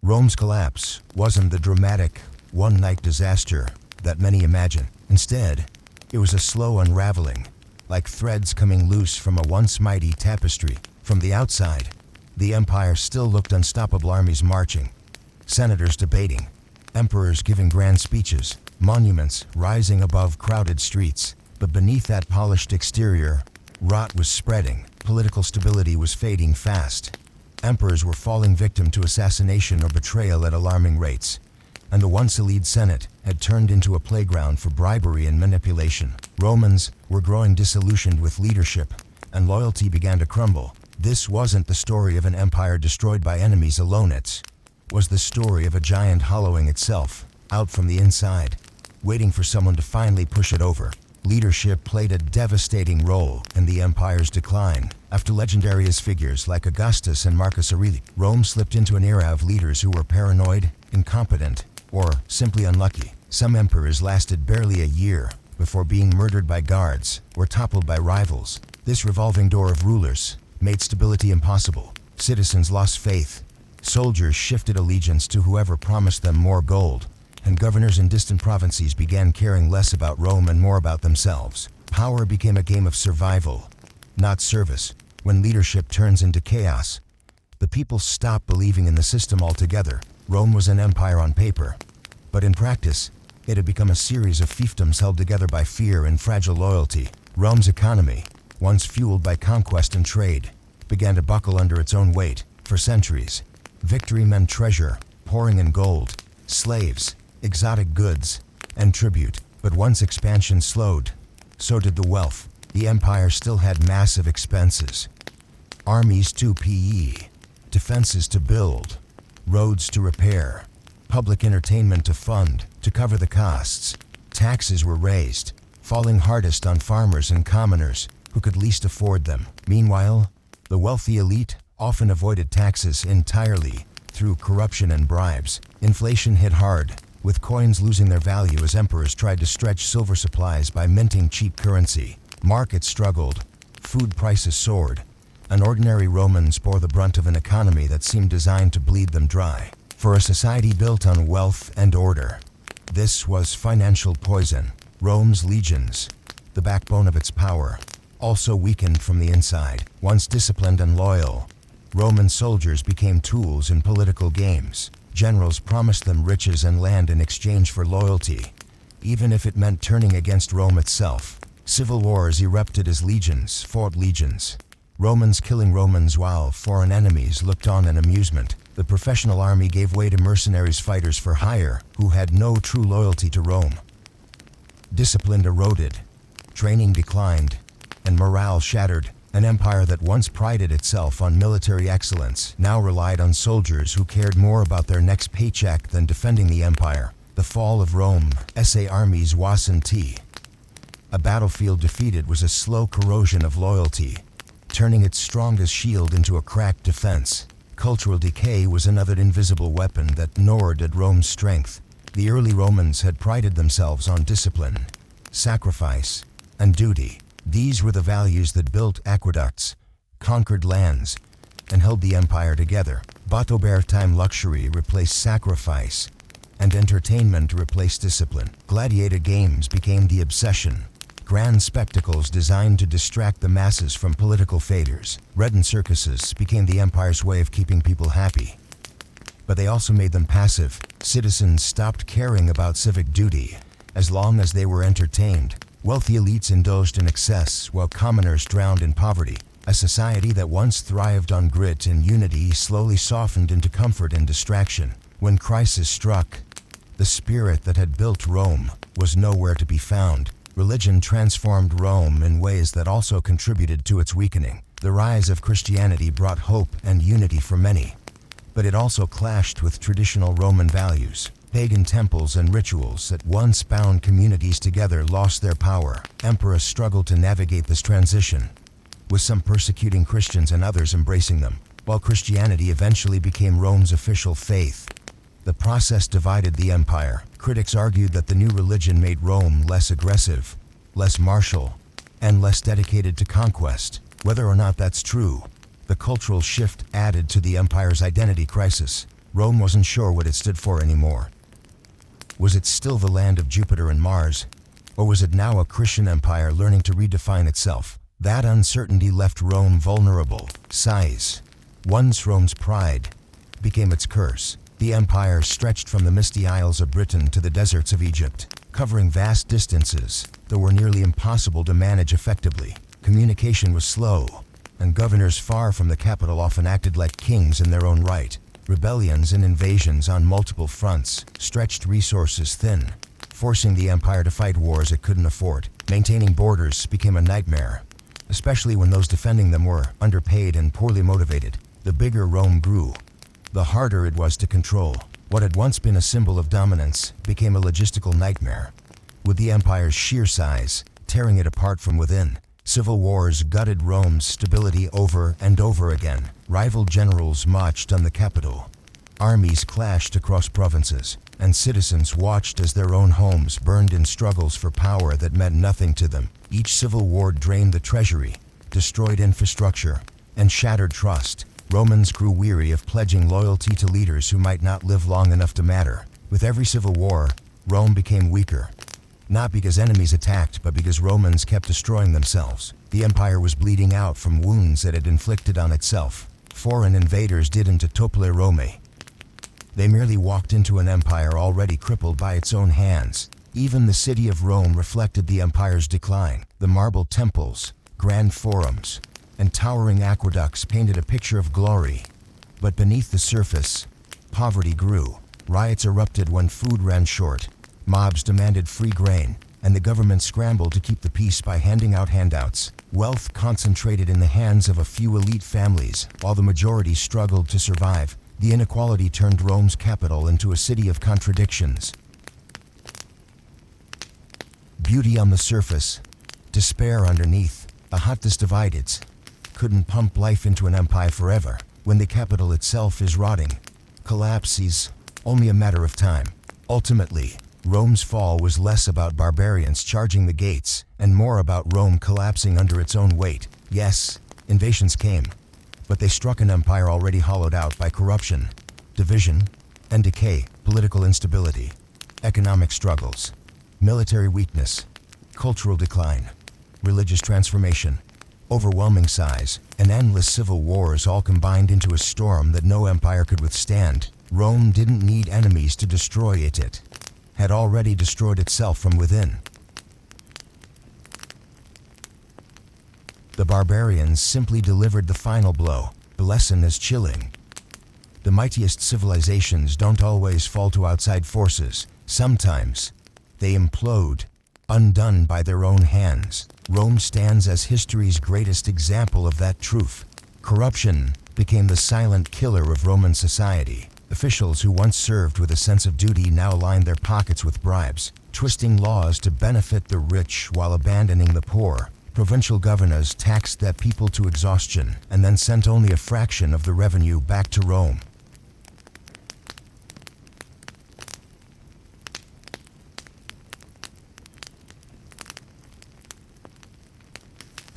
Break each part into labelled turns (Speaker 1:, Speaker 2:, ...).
Speaker 1: Rome's collapse wasn't the dramatic, one-night disaster that many imagine. Instead, it was a slow unraveling, like threads coming loose from a once mighty tapestry. From the outside, the empire still looked unstoppable, armies marching, senators debating, emperors giving grand speeches, monuments rising above crowded streets. But beneath that polished exterior, rot was spreading. Political stability was fading fast. Emperors were falling victim to assassination or betrayal at alarming rates, and the once elite Senate had turned into a playground for bribery and manipulation. Romans were growing disillusioned with leadership, and loyalty began to crumble. This wasn't the story of an empire destroyed by enemies alone. It was the story of a giant hollowing itself out from the inside, waiting for someone to finally push it over. Leadership played a devastating role in the empire's decline. After legendary figures like Augustus and Marcus Aurelius, Rome slipped into an era of leaders who were paranoid, incompetent, or simply unlucky. Some emperors lasted barely a year before being murdered by guards or toppled by rivals. This revolving door of rulers made stability impossible. Citizens lost faith. Soldiers shifted allegiance to whoever promised them more gold, and governors in distant provinces began caring less about Rome and more about themselves. Power became a game of survival, not service. When leadership turns into chaos, the people stop believing in the system altogether. Rome was an empire on paper, but in practice, it had become a series of fiefdoms held together by fear and fragile loyalty. Rome's economy, once fueled by conquest and trade, began to buckle under its own weight. For centuries, victory meant treasure, pouring in gold, slaves, exotic goods, and tribute. But once expansion slowed, so did the wealth. The empire still had massive expenses. Armies to pay, defenses to build, roads to repair, public entertainment to fund. To cover the costs, taxes were raised, falling hardest on farmers and commoners who could least afford them. Meanwhile, the wealthy elite often avoided taxes entirely through corruption and bribes. Inflation hit hard, with coins losing their value as emperors tried to stretch silver supplies by minting cheap currency. Markets struggled, food prices soared, and ordinary Romans bore the brunt of an economy that seemed designed to bleed them dry. For a society built on wealth and order, this was financial poison. Rome's legions, the backbone of its power, also weakened from the inside. Once disciplined and loyal, Roman soldiers became tools in political games. Generals promised them riches and land in exchange for loyalty, even if it meant turning against Rome itself. Civil wars erupted as legions fought legions, Romans killing Romans while foreign enemies looked on in amusement. The professional army gave way to mercenaries, fighters for hire, who had no true loyalty to Rome. Discipline eroded, training declined, and morale shattered. An empire that once prided itself on military excellence now relied on soldiers who cared more about their next paycheck than defending the empire. The fall of Rome, SA armies wasn't a battlefield defeated, was a slow corrosion of loyalty, turning its strongest shield into a cracked defense. Cultural decay was another invisible weapon that gnawed at Rome's strength. The early Romans had prided themselves on discipline, sacrifice, and duty. These were the values that built aqueducts, conquered lands, and held the empire together. But over time, luxury replaced sacrifice, and entertainment replaced discipline. Gladiator games became the obsession, grand spectacles designed to distract the masses from political failures. Reddened circuses became the empire's way of keeping people happy, but they also made them passive. Citizens stopped caring about civic duty as long as they were entertained. Wealthy elites indulged in excess while commoners drowned in poverty. A society that once thrived on grit and unity slowly softened into comfort and distraction. When crisis struck, the spirit that had built Rome was nowhere to be found. Religion transformed Rome in ways that also contributed to its weakening. The rise of Christianity brought hope and unity for many, but it also clashed with traditional Roman values. Pagan temples and rituals that once bound communities together lost their power. Emperors struggled to navigate this transition, with some persecuting Christians and others embracing them. While Christianity eventually became Rome's official faith, the process divided the empire. Critics argued that the new religion made Rome less aggressive, less martial, and less dedicated to conquest. Whether or not that's true, the cultural shift added to the empire's identity crisis. Rome wasn't sure what it stood for anymore. Was it still the land of Jupiter and Mars? Or was it now a Christian empire learning to redefine itself? That uncertainty left Rome vulnerable. Size. Once Rome's pride became its curse. The empire stretched from the misty isles of Britain to the deserts of Egypt, covering vast distances that were nearly impossible to manage effectively. Communication was slow, and governors far from the capital often acted like kings in their own right. Rebellions and invasions on multiple fronts stretched resources thin, forcing the empire to fight wars it couldn't afford. Maintaining borders became a nightmare, especially when those defending them were underpaid and poorly motivated. The bigger Rome grew, the harder it was to control. What had once been a symbol of dominance became a logistical nightmare, with the empire's sheer size tearing it apart from within. Civil wars gutted Rome's stability over and over again. Rival generals marched on the capital. Armies clashed across provinces, and citizens watched as their own homes burned in struggles for power that meant nothing to them. Each civil war drained the treasury, destroyed infrastructure, and shattered trust. Romans grew weary of pledging loyalty to leaders who might not live long enough to matter. With every civil war, Rome became weaker. Not because enemies attacked, but because Romans kept destroying themselves. The empire was bleeding out from wounds it had inflicted on itself. Foreign invaders didn't topple Rome. They merely walked into an empire already crippled by its own hands. Even the city of Rome reflected the empire's decline. The marble temples, grand forums, and towering aqueducts painted a picture of glory. But beneath the surface, poverty grew. Riots erupted when food ran short. Mobs demanded free grain, and the government scrambled to keep the peace by handing out handouts. Wealth concentrated in the hands of a few elite families, while the majority struggled to survive. The inequality turned Rome's capital into a city of contradictions. Beauty on the surface, despair underneath. A hotness divided couldn't pump life into an empire forever. When the capital itself is rotting, collapse is only a matter of time. Ultimately, Rome's fall was less about barbarians charging the gates and more about Rome collapsing under its own weight. Yes, invasions came, but they struck an empire already hollowed out by corruption, division, and decay. Political instability, economic struggles, military weakness, cultural decline, religious transformation, overwhelming size, and endless civil wars all combined into a storm that no empire could withstand. Rome didn't need enemies to destroy it. It had already destroyed itself from within. The barbarians simply delivered the final blow. The lesson is chilling. The mightiest civilizations don't always fall to outside forces. Sometimes they implode, undone by their own hands. Rome stands as history's greatest example of that truth. Corruption became the silent killer of Roman society. Officials who once served with a sense of duty now lined their pockets with bribes, twisting laws to benefit the rich while abandoning the poor. Provincial governors taxed their people to exhaustion and then sent only a fraction of the revenue back to Rome.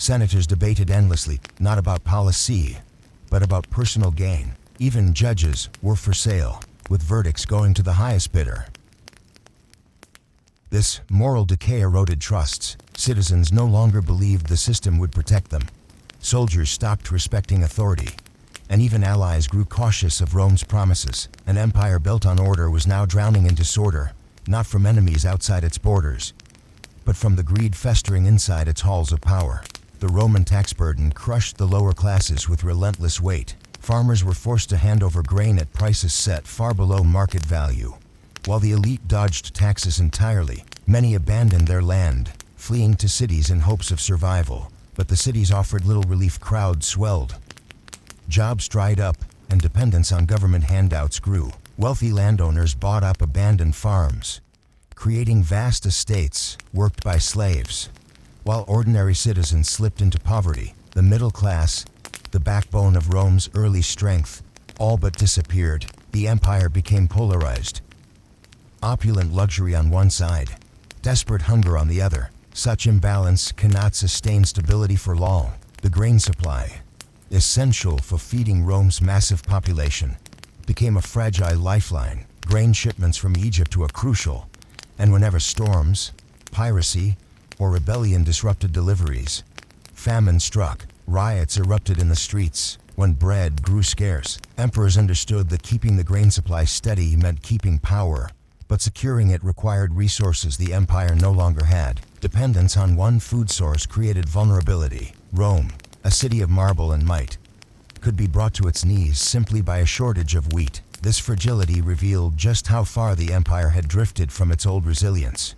Speaker 1: Senators debated endlessly, not about policy, but about personal gain. Even judges were for sale, with verdicts going to the highest bidder. This moral decay eroded trusts. Citizens no longer believed the system would protect them. Soldiers stopped respecting authority, and even allies grew cautious of Rome's promises. An empire built on order was now drowning in disorder, not from enemies outside its borders, but from the greed festering inside its halls of power. The Roman tax burden crushed the lower classes with relentless weight. Farmers were forced to hand over grain at prices set far below market value. While the elite dodged taxes entirely, many abandoned their land, fleeing to cities in hopes of survival. But the cities offered little relief. Crowds swelled. Jobs dried up, and dependence on government handouts grew. Wealthy landowners bought up abandoned farms, creating vast estates worked by slaves, while ordinary citizens slipped into poverty. The middle class, the backbone of Rome's early strength, all but disappeared. The empire became polarized. Opulent luxury on one side, desperate hunger on the other. Such imbalance cannot sustain stability for long. The grain supply, essential for feeding Rome's massive population, became a fragile lifeline. Grain shipments from Egypt were crucial, and whenever storms, piracy, or rebellion disrupted deliveries, famine struck. Riots erupted in the streets. When bread grew scarce, emperors understood that keeping the grain supply steady meant keeping power, but securing it required resources the empire no longer had. Dependence on one food source created vulnerability. Rome, a city of marble and might, could be brought to its knees simply by a shortage of wheat. This fragility revealed just how far the empire had drifted from its old resilience.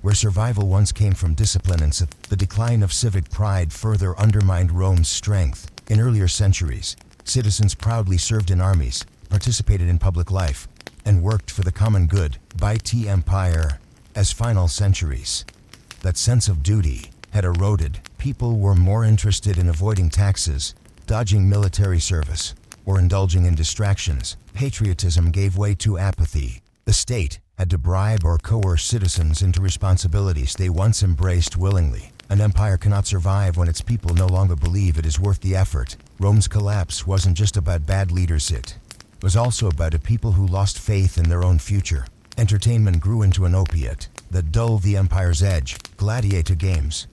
Speaker 1: Where survival once came from discipline and the decline of civic pride further undermined Rome's strength. In earlier centuries, citizens proudly served in armies, participated in public life, and worked for the common good. By the empire, as final centuries, that sense of duty had eroded. People were more interested in avoiding taxes, dodging military service, or indulging in distractions. Patriotism gave way to apathy. The state had to bribe or coerce citizens into responsibilities they once embraced willingly. An empire cannot survive when its people no longer believe it is worth the effort. Rome's collapse wasn't just about bad leaders, it was also about a people who lost faith in their own future. Entertainment grew into an opiate that dulled the empire's edge. Gladiator games,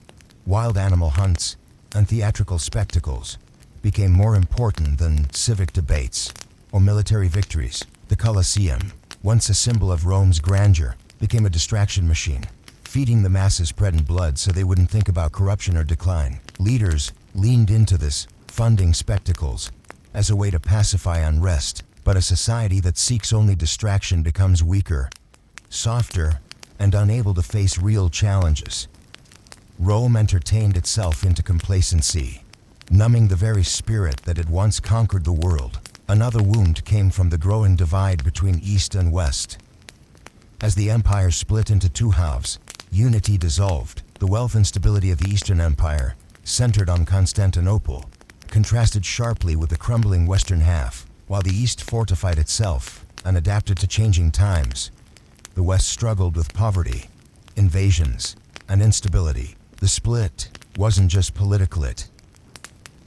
Speaker 1: wild animal hunts, and theatrical spectacles became more important than civic debates or military victories. The Colosseum, once a symbol of Rome's grandeur, became a distraction machine, feeding the masses bread and blood so they wouldn't think about corruption or decline. Leaders leaned into this, funding spectacles as a way to pacify unrest. But a society that seeks only distraction becomes weaker, softer, and unable to face real challenges. Rome entertained itself into complacency, numbing the very spirit that had once conquered the world. Another wound came from the growing divide between East and West. As the empire split into two halves, unity dissolved. The wealth and stability of the Eastern Empire, centered on Constantinople, contrasted sharply with the crumbling Western half. While the East fortified itself and adapted to changing times, the West struggled with poverty, invasions, and instability. The split wasn't just political, it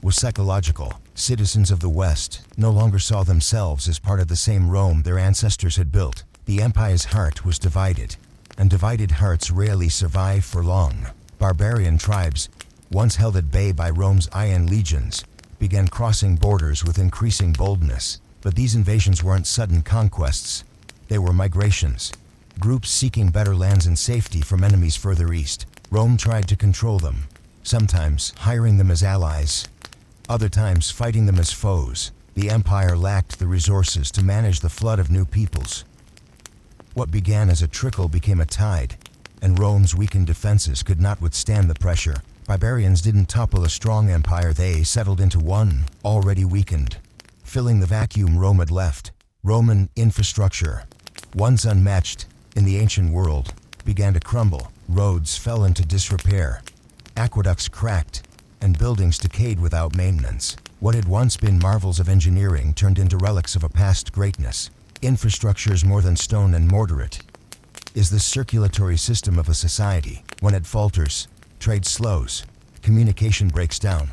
Speaker 1: was psychological. Citizens of the West no longer saw themselves as part of the same Rome their ancestors had built. The empire's heart was divided, and divided hearts rarely survive for long. Barbarian tribes, once held at bay by Rome's iron legions, began crossing borders with increasing boldness. But these invasions weren't sudden conquests. They were migrations, groups seeking better lands and safety from enemies further east. Rome tried to control them, sometimes hiring them as allies, other times fighting them as foes. The empire lacked the resources to manage the flood of new peoples. What began as a trickle became a tide, and Rome's weakened defenses could not withstand the pressure. Barbarians didn't topple a strong empire, they settled into one, already weakened, filling the vacuum Rome had left. Roman infrastructure, once unmatched in the ancient world, began to crumble. Roads fell into disrepair, aqueducts cracked, and buildings decayed without maintenance. What had once been marvels of engineering turned into relics of a past greatness. Infrastructure is more than stone and mortar. It is the circulatory system of a society. When it falters, trade slows, communication breaks down,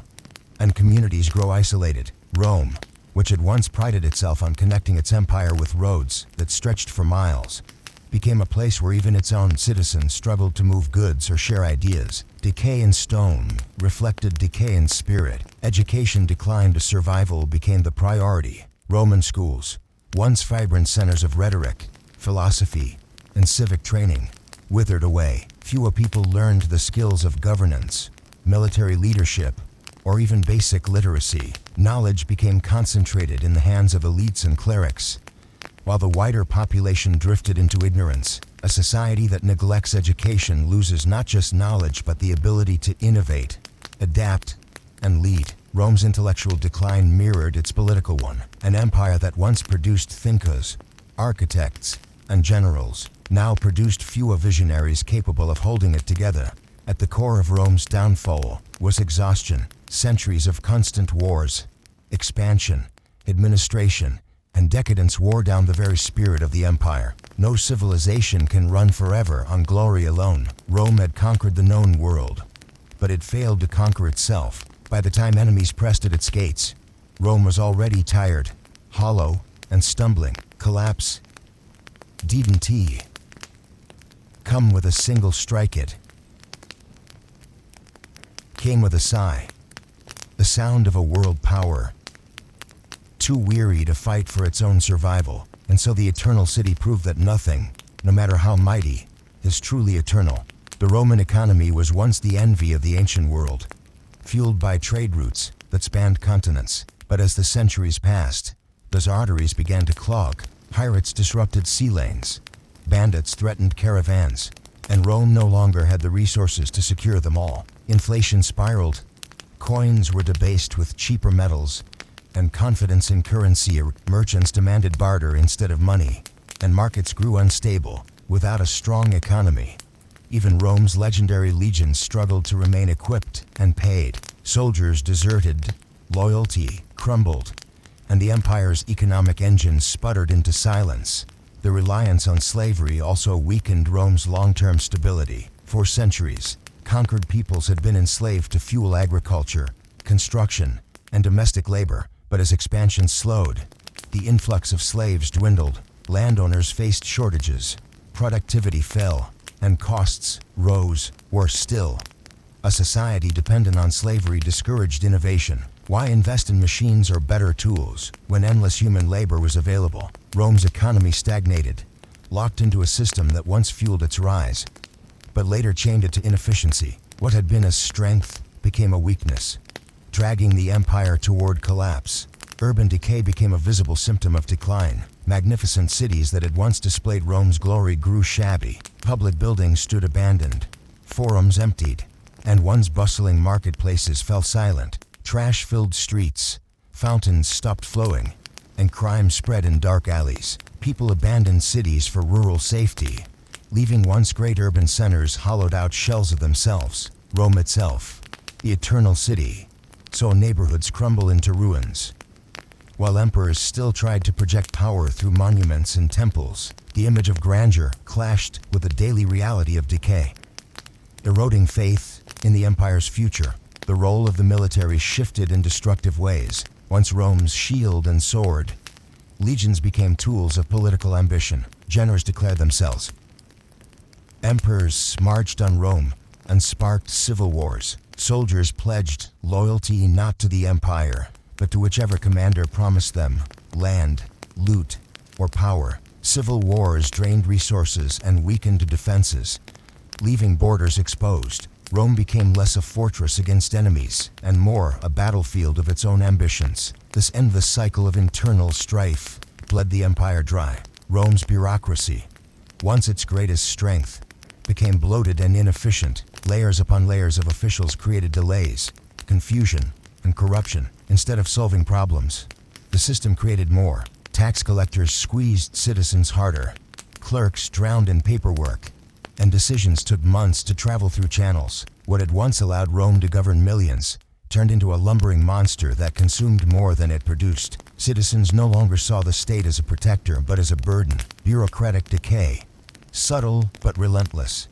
Speaker 1: and communities grow isolated. Rome, which had once prided itself on connecting its empire with roads that stretched for miles, became a place where even its own citizens struggled to move goods or share ideas. Decay in stone reflected decay in spirit. Education declined as survival became the priority. Roman schools, once vibrant centers of rhetoric, philosophy, and civic training, withered away. Fewer people learned the skills of governance, military leadership, or even basic literacy. Knowledge became concentrated in the hands of elites and clerics, while the wider population drifted into ignorance. A society that neglects education loses not just knowledge but the ability to innovate, adapt, and lead. Rome's intellectual decline mirrored its political one. An empire that once produced thinkers, architects, and generals now produced fewer visionaries capable of holding it together. At the core of Rome's downfall was exhaustion. Centuries of constant wars, expansion, administration, and decadence wore down the very spirit of the empire. No civilization can run forever on glory alone. Rome had conquered the known world, but it failed to conquer itself. By the time enemies pressed at its gates, Rome was already tired, hollow, and stumbling. Collapse didn't come with a single strike, it came with a sigh, the sound of a world power too weary to fight for its own survival. And so the eternal city proved that nothing, no matter how mighty, is truly eternal. The Roman economy was once the envy of the ancient world, fueled by trade routes that spanned continents. But as the centuries passed, those arteries began to clog. Pirates disrupted sea lanes, bandits threatened caravans, and Rome no longer had the resources to secure them all. Inflation spiraled, coins were debased with cheaper metals, and confidence in currency. Merchants demanded barter instead of money, and markets grew unstable. Without a strong economy, even Rome's legendary legions struggled to remain equipped and paid. Soldiers deserted, loyalty crumbled, and the empire's economic engine sputtered into silence. The reliance on slavery also weakened Rome's long-term stability. For centuries, conquered peoples had been enslaved to fuel agriculture, construction, and domestic labor. But as expansion slowed, the influx of slaves dwindled. Landowners faced shortages, productivity fell, and costs rose. Worse still, a society dependent on slavery discouraged innovation. Why invest in machines or better tools when endless human labor was available? Rome's economy stagnated, locked into a system that once fueled its rise, but later chained it to inefficiency. What had been a strength became a weakness, dragging the empire toward collapse. Urban decay became a visible symptom of decline. Magnificent cities that had once displayed Rome's glory grew shabby. Public buildings stood abandoned, forums emptied, and once bustling marketplaces fell silent. Trash filled streets, fountains stopped flowing, and crime spread in dark alleys. People abandoned cities for rural safety, leaving once great urban centers hollowed out shells of themselves. Rome itself, the eternal city, saw neighborhoods crumble into ruins. While emperors still tried to project power through monuments and temples, the image of grandeur clashed with the daily reality of decay. Eroding faith in the empire's future, the role of the military shifted in destructive ways. Once Rome's shield and sword, legions became tools of political ambition. Generals declared themselves emperors, marched on Rome, and sparked civil wars. Soldiers pledged loyalty not to the empire, but to whichever commander promised them land, loot, or power. Civil wars drained resources and weakened defenses, leaving borders exposed. Rome became less a fortress against enemies and more a battlefield of its own ambitions. This endless cycle of internal strife bled the empire dry. Rome's bureaucracy, once its greatest strength, became bloated and inefficient. Layers upon layers of officials created delays, confusion, and corruption. Instead of solving problems, the system created more. Tax collectors squeezed citizens harder, clerks drowned in paperwork, and decisions took months to travel through channels. What had once allowed Rome to govern millions turned into a lumbering monster that consumed more than it produced. Citizens no longer saw the state as a protector but as a burden. Bureaucratic decay, subtle but relentless,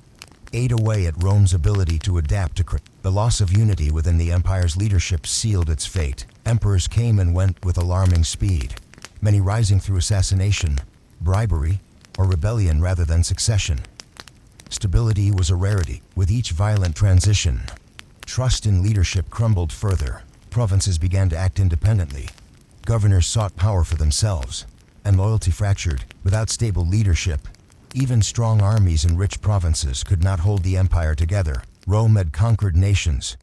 Speaker 1: ate away at Rome's ability to adapt to the loss of unity within the empire's leadership sealed its fate. Emperors came and went with alarming speed, many rising through assassination, bribery, or rebellion rather than succession. Stability was a rarity. With each violent transition, trust in leadership crumbled further. Provinces began to act independently. Governors sought power for themselves, and loyalty fractured. Without stable leadership, even strong armies in rich provinces could not hold the empire together. Rome had conquered nations,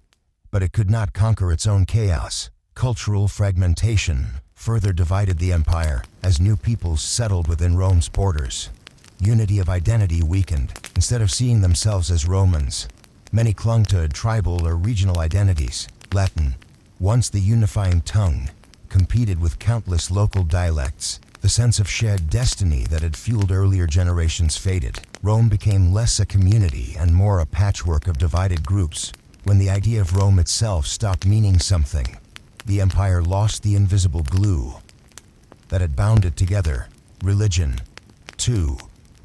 Speaker 1: but it could not conquer its own chaos. Cultural fragmentation further divided the empire as new peoples settled within Rome's borders. Unity of identity weakened. Instead of seeing themselves as Romans, many clung to tribal or regional identities. Latin, once the unifying tongue, competed with countless local dialects. The sense of shared destiny that had fueled earlier generations faded. Rome became less a community and more a patchwork of divided groups. When the idea of Rome itself stopped meaning something, the empire lost the invisible glue that had bound it together. Religion, too,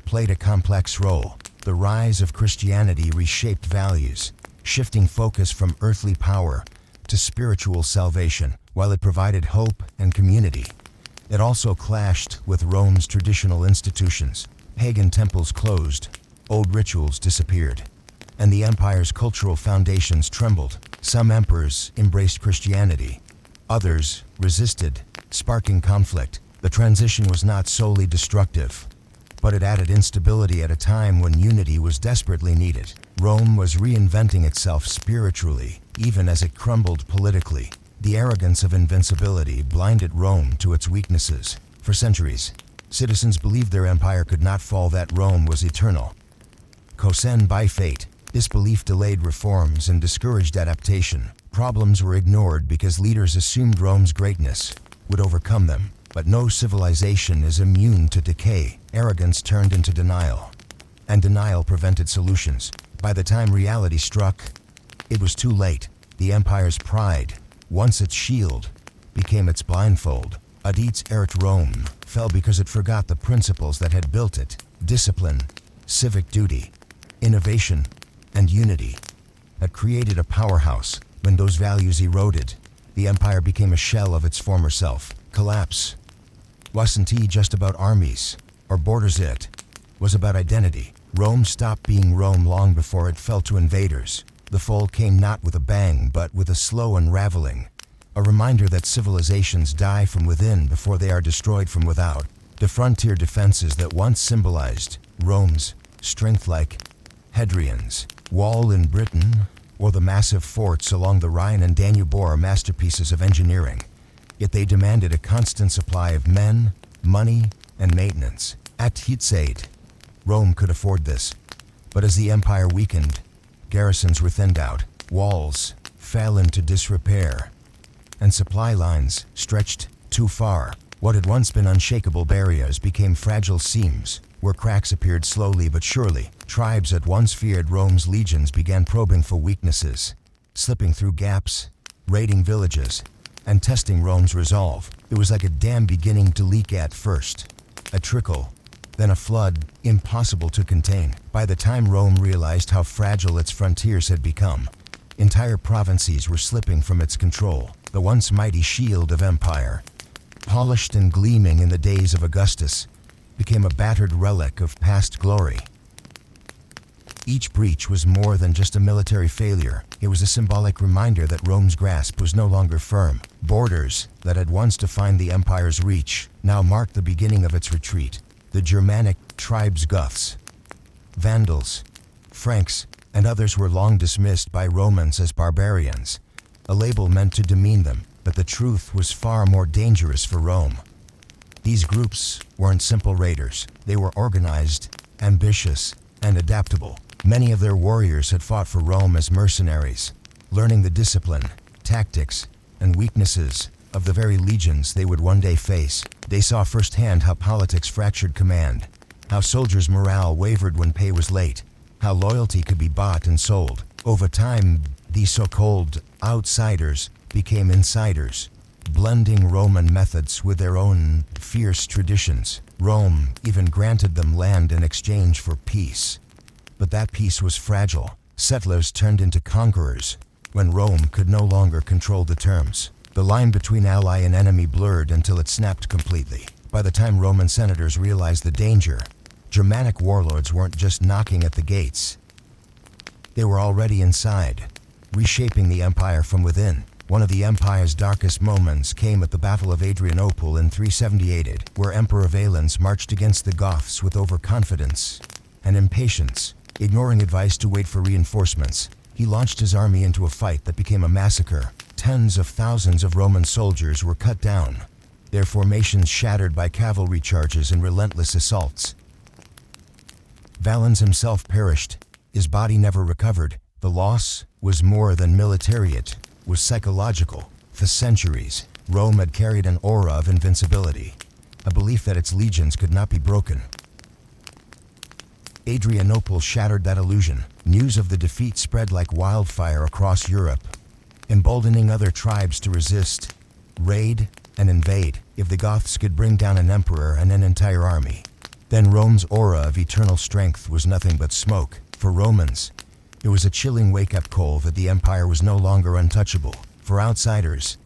Speaker 1: played a complex role. The rise of Christianity reshaped values, shifting focus from earthly power to spiritual salvation. While it provided hope and community, It also clashed with Rome's traditional institutions. Pagan temples closed, old rituals disappeared, and the empire's cultural foundations trembled. Some emperors embraced Christianity, others resisted, sparking conflict. The transition was not solely destructive, but it added instability at a time when unity was desperately needed. Rome was reinventing itself spiritually, even as it crumbled politically. The arrogance of invincibility blinded Rome to its weaknesses. For centuries, citizens believed their empire could not fall, that Rome was eternal. Chosen by fate, this belief delayed reforms and discouraged adaptation. Problems were ignored because leaders assumed Rome's greatness would overcome them. But no civilization is immune to decay. Arrogance turned into denial, and denial prevented solutions. By the time reality struck, it was too late. The empire's pride, once its shield, became its blindfold. Audites Rome fell because it forgot the principles that had built it: discipline, civic duty, innovation, and unity. That created a powerhouse. When those values eroded, the empire became a shell of its former self. Collapse wasn't just about armies or borders, it was about identity. Rome stopped being Rome long before it fell to invaders. The fall came not with a bang, but with a slow unraveling, a reminder that civilizations die from within before they are destroyed from without. The frontier defenses that once symbolized Rome's strength, like Hadrian's Wall in Britain or the massive forts along the Rhine and Danube, are masterpieces of engineering. Yet they demanded a constant supply of men, money, and maintenance. At dissect, Rome could afford this. But as the empire weakened, garrisons were thinned out, walls fell into disrepair, and supply lines stretched too far. What had once been unshakable barriers became fragile seams, where cracks appeared slowly but surely. Tribes that once feared Rome's legions began probing for weaknesses, slipping through gaps, raiding villages, and testing Rome's resolve. It was like a dam beginning to leak. At first a trickle, then a flood, impossible to contain. By the time Rome realized how fragile its frontiers had become, entire provinces were slipping from its control. The once mighty shield of empire, polished and gleaming in the days of Augustus, became a battered relic of past glory. Each breach was more than just a military failure. It was a symbolic reminder that Rome's grasp was no longer firm. Borders that had once defined the empire's reach now marked the beginning of its retreat. The Germanic tribes, Goths, Vandals, Franks, and others were long dismissed by Romans as barbarians, a label meant to demean them. But the truth was far more dangerous for Rome. These groups weren't simple raiders. They were organized, ambitious, and adaptable. Many of their warriors had fought for Rome as mercenaries, learning the discipline, tactics, and weaknesses of the very legions they would one day face. They saw firsthand how politics fractured command, how soldiers' morale wavered when pay was late, how loyalty could be bought and sold. Over time, these so-called outsiders became insiders, blending Roman methods with their own fierce traditions. Rome even granted them land in exchange for peace. But that peace was fragile. Settlers turned into conquerors when Rome could no longer control the terms. The line between ally and enemy blurred until it snapped completely. By the time Roman senators realized the danger, Germanic warlords weren't just knocking at the gates. They were already inside, reshaping the empire from within. One of the empire's darkest moments came at the Battle of Adrianople in 378, where Emperor Valens marched against the Goths with overconfidence and impatience. Ignoring advice to wait for reinforcements, he launched his army into a fight that became a massacre. Tens of thousands of Roman soldiers were cut down, their formations shattered by cavalry charges and relentless assaults. Valens himself perished. His body never recovered. The loss was more than military, it was psychological. For centuries, Rome had carried an aura of invincibility, a belief that its legions could not be broken. Adrianople shattered that illusion. News of the defeat spread like wildfire across Europe, emboldening other tribes to resist, raid, and invade. If the Goths could bring down an emperor and an entire army, then Rome's aura of eternal strength was nothing but smoke. For Romans, it was a chilling wake-up call that the empire was no longer untouchable. For outsiders,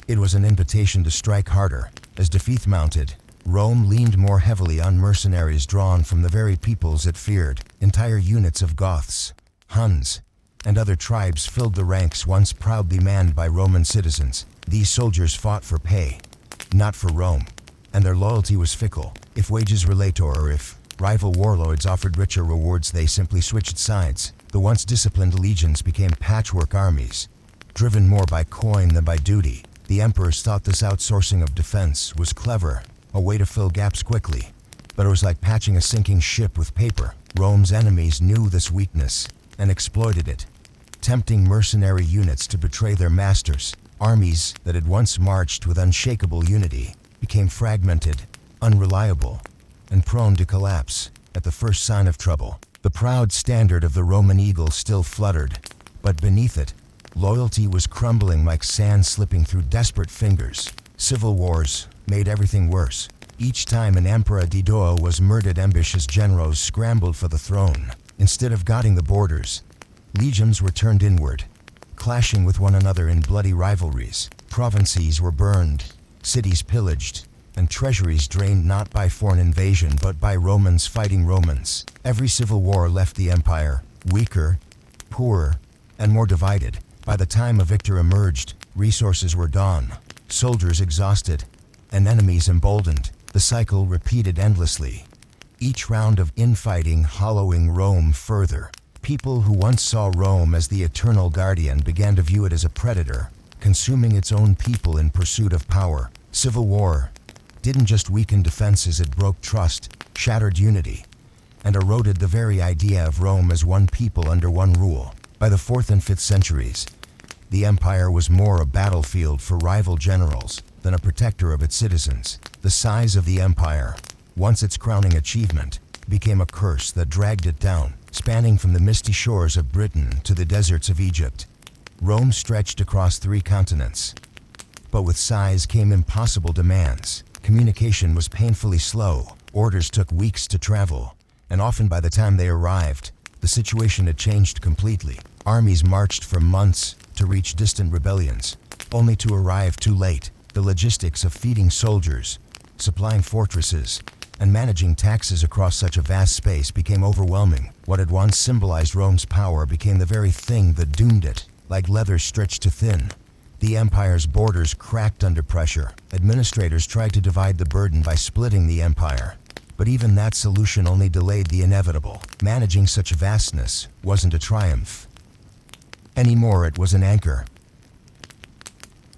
Speaker 1: it was an invitation to strike harder, As defeat mounted, Rome leaned more heavily on mercenaries drawn from the very peoples it feared. Entire units of Goths, Huns, and other tribes filled the ranks once proudly manned by Roman citizens. These soldiers fought for pay, not for Rome, and their loyalty was fickle. If wages were late or if rival warlords offered richer rewards, they simply switched sides. The once disciplined legions became patchwork armies, driven more by coin than by duty. The emperors thought this outsourcing of defense was clever, a way to fill gaps quickly, but it was like patching a sinking ship with paper. Rome's enemies knew this weakness and exploited it, tempting mercenary units to betray their masters. Armies that had once marched with unshakable unity became fragmented, unreliable, and prone to collapse at the first sign of trouble. The proud standard of the Roman eagle still fluttered, but beneath it, loyalty was crumbling like sand slipping through desperate fingers. Civil wars made everything worse. Each time an emperor Dido was murdered, ambitious generals scrambled for the throne. Instead of guarding the borders, legions were turned inward, clashing with one another in bloody rivalries. Provinces were burned, cities pillaged, and treasuries drained, not by foreign invasion but by Romans fighting Romans. Every civil war left the empire weaker, poorer, and more divided. By the time a victor emerged, resources were gone, soldiers exhausted, and enemies emboldened. The cycle repeated endlessly, each round of infighting hollowing Rome further. People who once saw Rome as the eternal guardian began to view it as a predator, consuming its own people in pursuit of power. Civil war didn't just weaken defenses, it broke trust, shattered unity, and eroded the very idea of Rome as one people under one rule. By the 4th and 5th centuries, the empire was more a battlefield for rival generals than a protector of its citizens. The size of the empire, once its crowning achievement, became a curse that dragged it down. Spanning from the misty shores of Britain to the deserts of Egypt, Rome stretched across 3 continents. But with size came impossible demands. Communication was painfully slow, orders took weeks to travel, and often by the time they arrived, the situation had changed completely. Armies marched for months to reach distant rebellions, only to arrive too late. The logistics of feeding soldiers, supplying fortresses, and managing taxes across such a vast space became overwhelming. What had once symbolized Rome's power became the very thing that doomed it. Like leather stretched too thin, the empire's borders cracked under pressure. Administrators tried to divide the burden by splitting the empire, but even that solution only delayed the inevitable. Managing such vastness wasn't a triumph anymore, it was an anchor,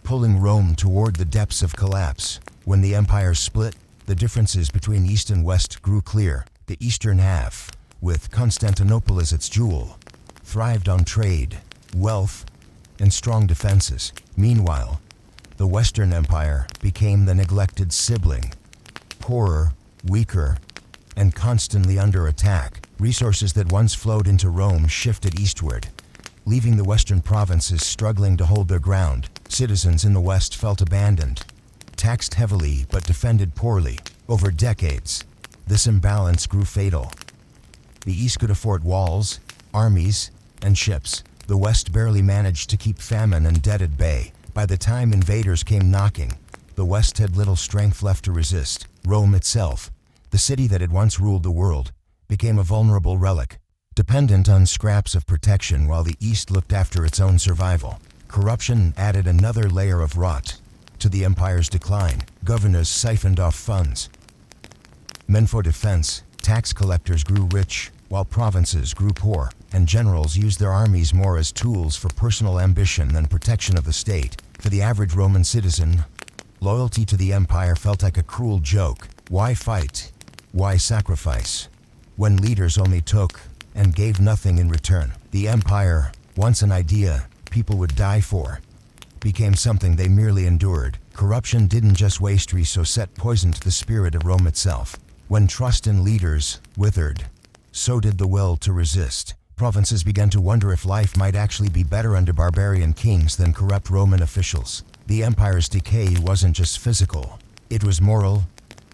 Speaker 1: pulling Rome toward the depths of collapse. When the empire split, the differences between East and West grew clear. The eastern half, with Constantinople as its jewel, thrived on trade, wealth, and strong defenses. Meanwhile, the Western Empire became the neglected sibling, poorer, weaker, and constantly under attack. Resources that once flowed into Rome shifted eastward, leaving the western provinces struggling to hold their ground. Citizens in the West felt abandoned, taxed heavily but defended poorly. Over decades, this imbalance grew fatal. The East could afford walls, armies, and ships. The West barely managed to keep famine and debt at bay. By the time invaders came knocking, the West had little strength left to resist. Rome itself, the city that had once ruled the world, became a vulnerable relic, dependent on scraps of protection while the East looked after its own survival. Corruption added another layer of rot to the empire's decline. Governors siphoned off funds, men for defense, tax collectors grew rich while provinces grew poor, and generals used their armies more as tools for personal ambition than protection of the state. For the average Roman citizen, loyalty to the empire felt like a cruel joke. Why fight? Why sacrifice? When leaders only took and gave nothing in return. The empire, once an idea people would die for, became something they merely endured. Corruption didn't just waste resources, it poisoned the spirit of Rome itself. When trust in leaders withered, so did the will to resist. Provinces began to wonder if life might actually be better under barbarian kings than corrupt Roman officials. The empire's decay wasn't just physical, it was moral,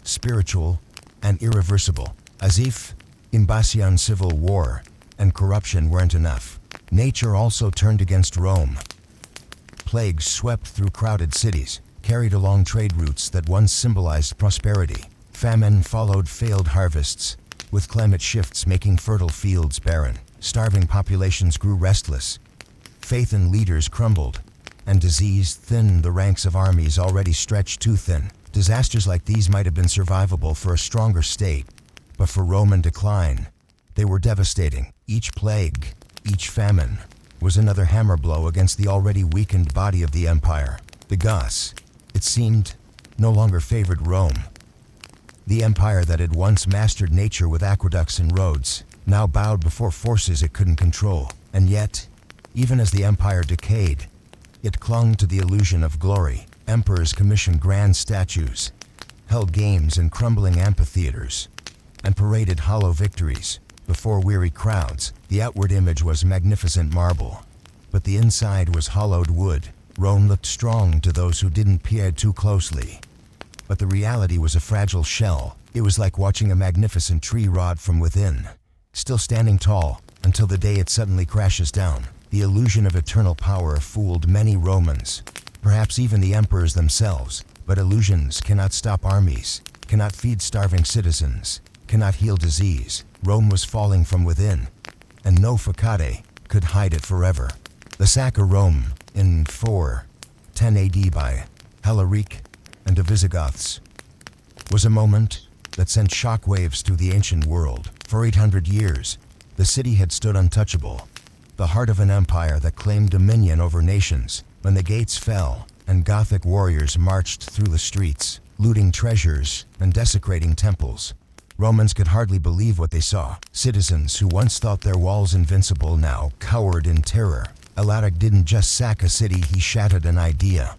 Speaker 1: spiritual, and irreversible. As if Imbasian civil war and corruption weren't enough, nature also turned against Rome. Plagues swept through crowded cities, carried along trade routes that once symbolized prosperity. Famine followed failed harvests, with climate shifts making fertile fields barren. Starving populations grew restless. Faith in leaders crumbled, and disease thinned the ranks of armies already stretched too thin. Disasters like these might have been survivable for a stronger state, but for Roman decline, they were devastating. Each plague, each famine, was another hammer blow against the already weakened body of the empire. The Goths, it seemed, no longer favored Rome. The empire that had once mastered nature with aqueducts and roads now bowed before forces it couldn't control. And yet, even as the empire decayed, it clung to the illusion of glory. Emperors commissioned grand statues, held games in crumbling amphitheaters, and paraded hollow victories before weary crowds. The outward image was magnificent marble, but the inside was hollowed wood. Rome looked strong to those who didn't peer too closely, but the reality was a fragile shell. It was like watching a magnificent tree rot from within, still standing tall until the day it suddenly crashes down. The illusion of eternal power fooled many Romans, perhaps even the emperors themselves. But illusions cannot stop armies, cannot feed starving citizens, cannot heal disease. Rome was falling from within, and no facade could hide it forever. The sack of Rome in 410 AD by Alaric and the Visigoths was a moment that sent shockwaves through the ancient world. For 800 years, the city had stood untouchable, the heart of an empire that claimed dominion over nations. When the gates fell and Gothic warriors marched through the streets, looting treasures and desecrating temples, Romans could hardly believe what they saw. Citizens who once thought their walls invincible now cowered in terror. Alaric didn't just sack a city, he shattered an idea.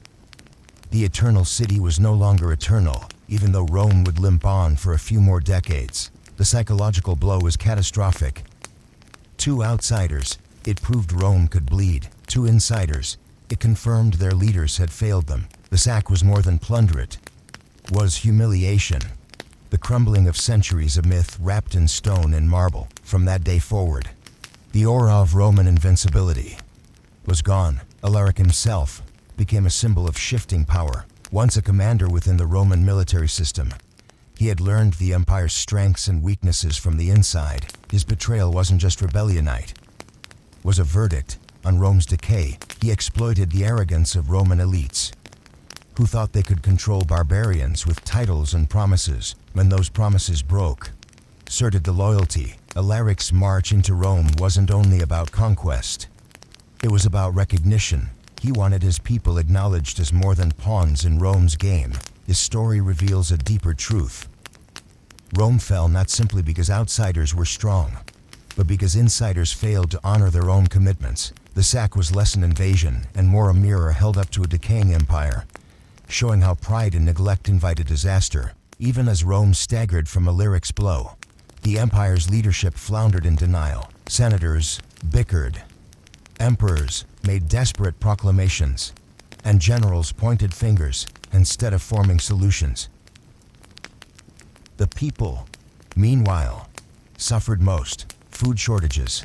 Speaker 1: The eternal city was no longer eternal, even though Rome would limp on for a few more decades. The psychological blow was catastrophic. To outsiders, it proved Rome could bleed. To insiders, it confirmed their leaders had failed them. The sack was more than plunder, it was humiliation. The crumbling of centuries of myth wrapped in stone and marble. From that day forward, the aura of Roman invincibility was gone. Alaric himself became a symbol of shifting power. Once a commander within the Roman military system, he had learned the empire's strengths and weaknesses from the inside. His betrayal wasn't just rebellionite, it was a verdict on Rome's decay. He exploited the arrogance of Roman elites, who thought they could control barbarians with titles and promises. When those promises broke, so did the loyalty. Alaric's march into Rome wasn't only about conquest, it was about recognition. He wanted his people acknowledged as more than pawns in Rome's game. His story reveals a deeper truth. Rome fell not simply because outsiders were strong, but because insiders failed to honor their own commitments. The sack was less an invasion and more a mirror held up to a decaying empire, showing how pride and neglect invited disaster. Even as Rome staggered from Alaric's blow, the empire's leadership floundered in denial. Senators bickered, emperors made desperate proclamations, and generals pointed fingers instead of forming solutions. The people, meanwhile, suffered most. Food shortages,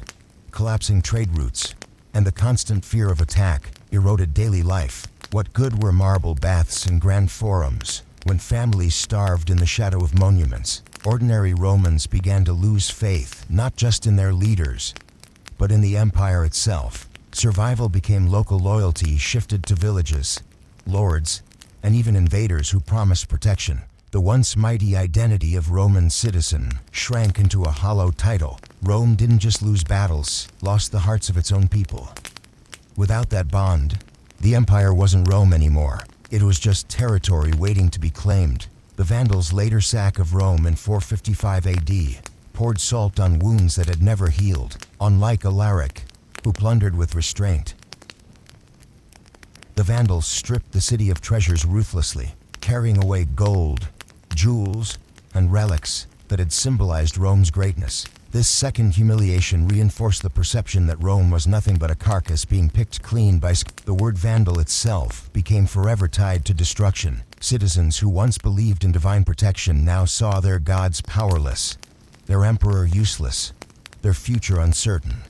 Speaker 1: collapsing trade routes, and the constant fear of attack eroded daily life. What good were marble baths and grand forums when families starved in the shadow of monuments? Ordinary Romans began to lose faith, not just in their leaders, but in the empire itself. Survival became local loyalty shifted to villages, lords, and even invaders who promised protection. The once mighty identity of Roman citizen shrank into a hollow title. Rome didn't just lose battles, lost the hearts of its own people. Without that bond, the empire wasn't Rome anymore. It was just territory waiting to be claimed. The Vandals' later sack of Rome in 455 AD poured salt on wounds that had never healed. Unlike Alaric, who plundered with restraint, the Vandals stripped the city of treasures ruthlessly, carrying away gold, jewels, and relics that had symbolized Rome's greatness. This second humiliation reinforced the perception that Rome was nothing but a carcass being picked clean by the word Vandal itself became forever tied to destruction. Citizens who once believed in divine protection now saw their gods powerless, their emperor useless, their future uncertain.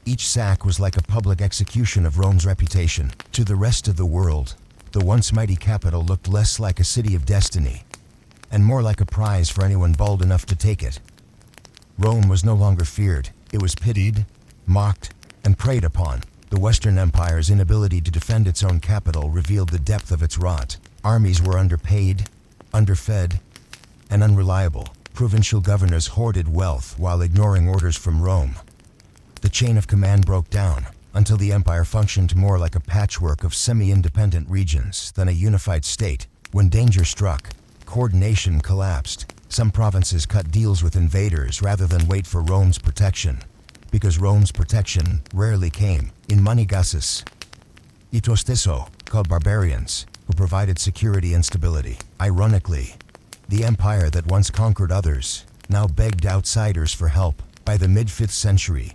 Speaker 1: Each sack was like a public execution of Rome's reputation. To the rest of the world, the once mighty capital looked less like a city of destiny, and more like a prize for anyone bold enough to take it. Rome was no longer feared, it was pitied, mocked, and preyed upon. The Western Empire's inability to defend its own capital revealed the depth of its rot. Armies were underpaid, underfed, and unreliable. Provincial governors hoarded wealth while ignoring orders from Rome. The chain of command broke down until the empire functioned more like a patchwork of semi-independent regions than a unified state. When danger struck, coordination collapsed. Some provinces cut deals with invaders rather than wait for Rome's protection, because Rome's protection rarely came in monegasses. Ito stesso, called barbarians, who provided security and stability. Ironically, the empire that once conquered others now begged outsiders for help. By the mid-5th century,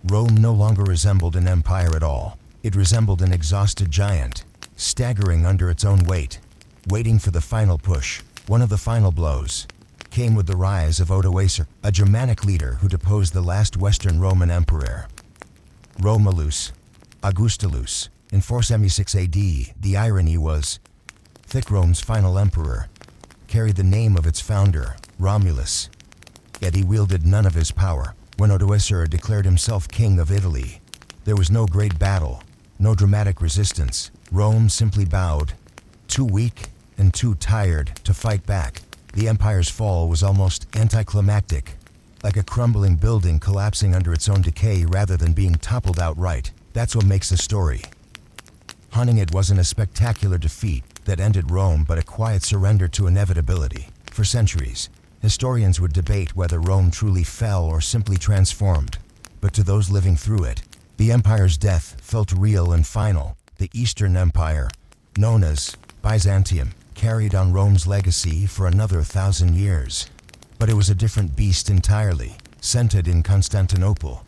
Speaker 1: Rome no longer resembled an empire at all. It resembled an exhausted giant, staggering under its own weight, waiting for the final push. One of the final blows came with the rise of Odoacer, a Germanic leader who deposed the last Western Roman emperor, Romulus Augustulus, in 476 AD. The irony was, thick Rome's final emperor carried the name of its founder, Romulus, yet he wielded none of his power. When Odoacer declared himself king of Italy, there was no great battle, no dramatic resistance. Rome simply bowed, too weak and too tired to fight back. The empire's fall was almost anticlimactic, like a crumbling building collapsing under its own decay rather than being toppled outright. That's what makes the story haunting. It wasn't a spectacular defeat that ended Rome, but a quiet surrender to inevitability. For centuries, historians would debate whether Rome truly fell or simply transformed. But to those living through it, the empire's death felt real and final. The Eastern Empire, known as Byzantium, carried on Rome's legacy for another 1,000 years. But it was a different beast entirely, centered in Constantinople.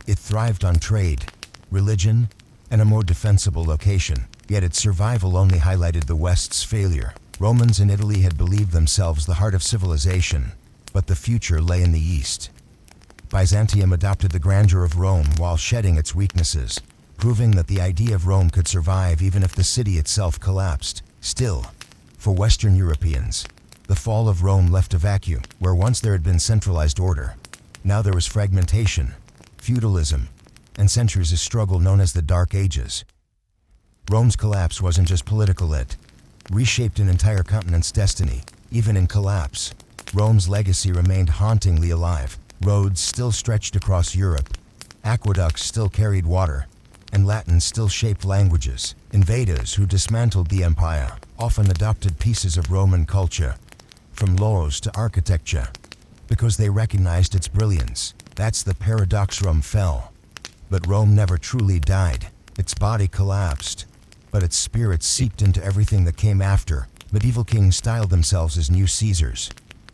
Speaker 1: It thrived on trade, religion, and a more defensible location, yet its survival only highlighted the West's failure. Romans in Italy had believed themselves the heart of civilization, but the future lay in the East. Byzantium adopted the grandeur of Rome while shedding its weaknesses, proving that the idea of Rome could survive even if the city itself collapsed. Still, for Western Europeans, the fall of Rome left a vacuum. Where once there had been centralized order, now there was fragmentation, feudalism, and centuries of struggle known as the Dark Ages. Rome's collapse wasn't just political, it reshaped an entire continent's destiny. Even in collapse, Rome's legacy remained hauntingly alive. Roads still stretched across Europe, aqueducts still carried water, and Latin still shaped languages. Invaders who dismantled the empire often adopted pieces of Roman culture, from laws to architecture, because they recognized its brilliance. That's the paradox. Rome fell, but Rome never truly died. Its body collapsed, but its spirit seeped into everything that came after. Medieval kings styled themselves as new Caesars.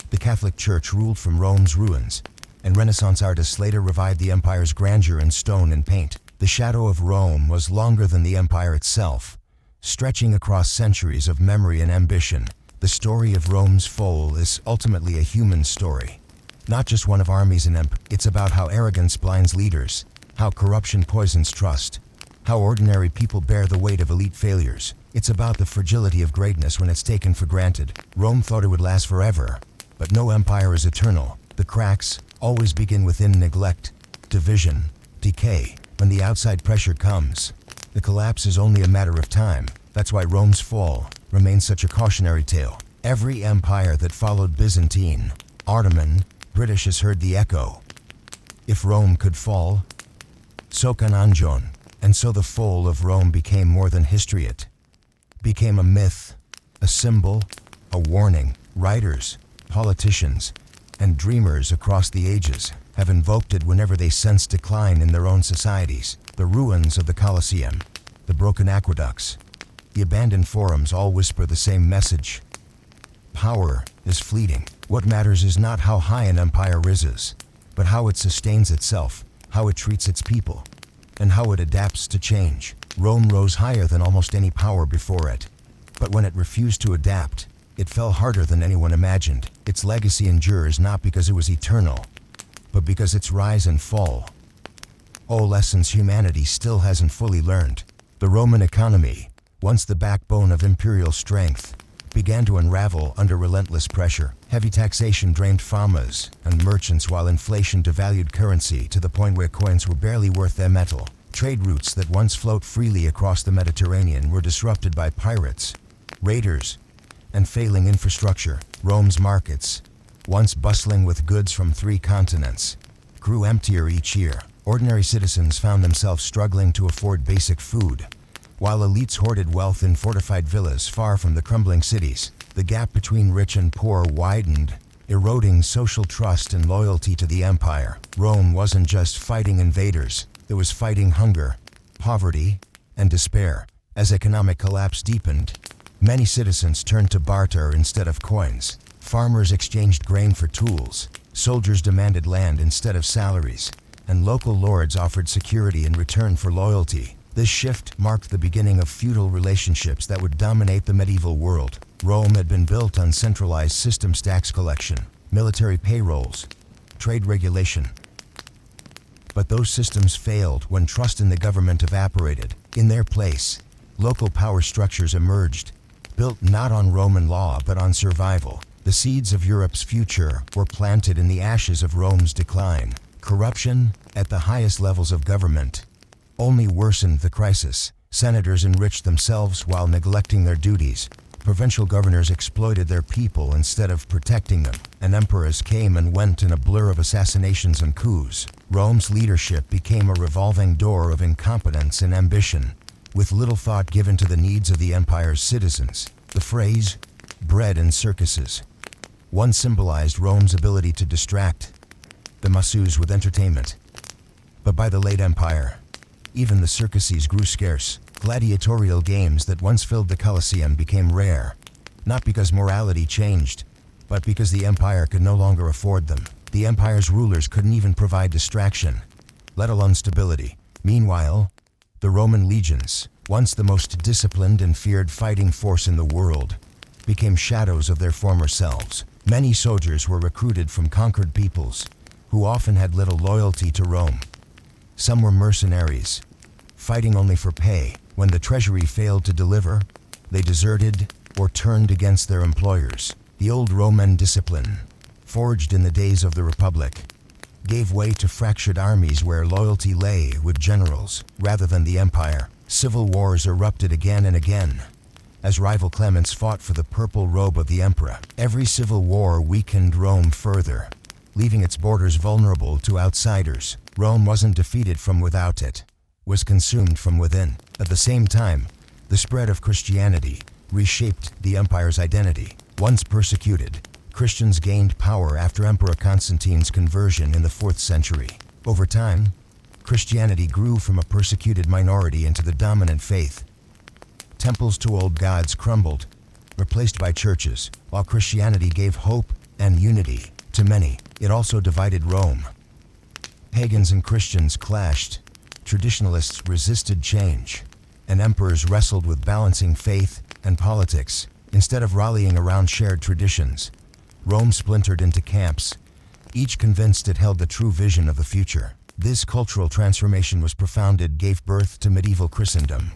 Speaker 1: The Catholic Church ruled from Rome's ruins, and Renaissance artists later revived the empire's grandeur in stone and paint. The shadow of Rome was longer than the empire itself, stretching across centuries of memory and ambition. The story of Rome's fall is ultimately a human story, not just one of armies and empire. It's about how arrogance blinds leaders, how corruption poisons trust, how ordinary people bear the weight of elite failures. It's about the fragility of greatness when it's taken for granted. Rome thought it would last forever, but no empire is eternal. The cracks always begin within: neglect, division, decay. When the outside pressure comes, the collapse is only a matter of time. That's why Rome's fall remains such a cautionary tale. Every empire that followed, Byzantine, Ottoman, British, has heard the echo. If Rome could fall, so can Anjon. And so the fall of Rome became more than history. It became a myth, a symbol, a warning. Writers, politicians, and dreamers across the ages have invoked it whenever they sense decline in their own societies. The ruins of the Colosseum, the broken aqueducts, the abandoned forums all whisper the same message. Power is fleeting. What matters is not how high an empire rises, but how it sustains itself, how it treats its people, and how it adapts to change. Rome rose higher than almost any power before it, but when it refused to adapt, it fell harder than anyone imagined. Its legacy endures not because it was eternal, but because its rise and fall all lessons humanity still hasn't fully learned. The Roman economy, once the backbone of imperial strength, began to unravel under relentless pressure. Heavy taxation drained farmers and merchants while inflation devalued currency to the point where coins were barely worth their metal. Trade routes that once flowed freely across the Mediterranean were disrupted by pirates, raiders, and failing infrastructure. Rome's markets, once bustling with goods from 3 continents, grew emptier each year. Ordinary citizens found themselves struggling to afford basic food, while elites hoarded wealth in fortified villas far from the crumbling cities. The gap between rich and poor widened, eroding social trust and loyalty to the empire. Rome wasn't just fighting invaders, it was fighting hunger, poverty, and despair. As economic collapse deepened, many citizens turned to barter instead of coins. Farmers exchanged grain for tools, soldiers demanded land instead of salaries, and local lords offered security in return for loyalty. This shift marked the beginning of feudal relationships that would dominate the medieval world. Rome had been built on centralized systems: tax collection, military payrolls, trade regulation. But those systems failed when trust in the government evaporated. In their place, local power structures emerged, built not on Roman law but on survival. The seeds of Europe's future were planted in the ashes of Rome's decline. Corruption, at the highest levels of government, only worsened the crisis. Senators enriched themselves while neglecting their duties. Provincial governors exploited their people instead of protecting them, and emperors came and went in a blur of assassinations and coups. Rome's leadership became a revolving door of incompetence and ambition, with little thought given to the needs of the empire's citizens. The phrase, bread and circuses, once symbolized Rome's ability to distract the masses with entertainment. But by the late empire, even the circuses grew scarce. Gladiatorial games that once filled the Colosseum became rare, not because morality changed, but because the empire could no longer afford them. The empire's rulers couldn't even provide distraction, let alone stability. Meanwhile, the Roman legions, once the most disciplined and feared fighting force in the world, became shadows of their former selves. Many soldiers were recruited from conquered peoples, who often had little loyalty to Rome. Some were mercenaries, fighting only for pay. When the treasury failed to deliver, they deserted or turned against their employers. The old Roman discipline, forged in the days of the Republic, gave way to fractured armies where loyalty lay with generals rather than the empire. Civil wars erupted again and again, as rival claimants fought for the purple robe of the emperor. Every civil war weakened Rome further, leaving its borders vulnerable to outsiders. Rome wasn't defeated from without, it was consumed from within. At the same time, the spread of Christianity reshaped the empire's identity. Once persecuted, Christians gained power after Emperor Constantine's conversion in the 4th century. Over time, Christianity grew from a persecuted minority into the dominant faith. Temples to old gods crumbled, replaced by churches. While Christianity gave hope and unity to many, it also divided Rome. Pagans and Christians clashed, traditionalists resisted change, and emperors wrestled with balancing faith and politics. Instead of rallying around shared traditions, Rome splintered into camps, each convinced it held the true vision of the future. This cultural transformation was profound. It gave birth to medieval Christendom,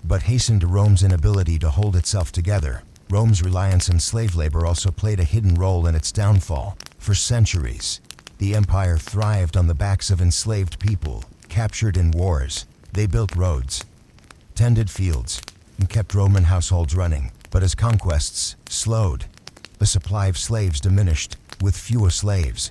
Speaker 1: but hastened Rome's inability to hold itself together. Rome's reliance on slave labor also played a hidden role in its downfall. For centuries, the empire thrived on the backs of enslaved people, captured in wars. They built roads, tended fields, and kept Roman households running. But as conquests slowed, the supply of slaves diminished. With fewer slaves,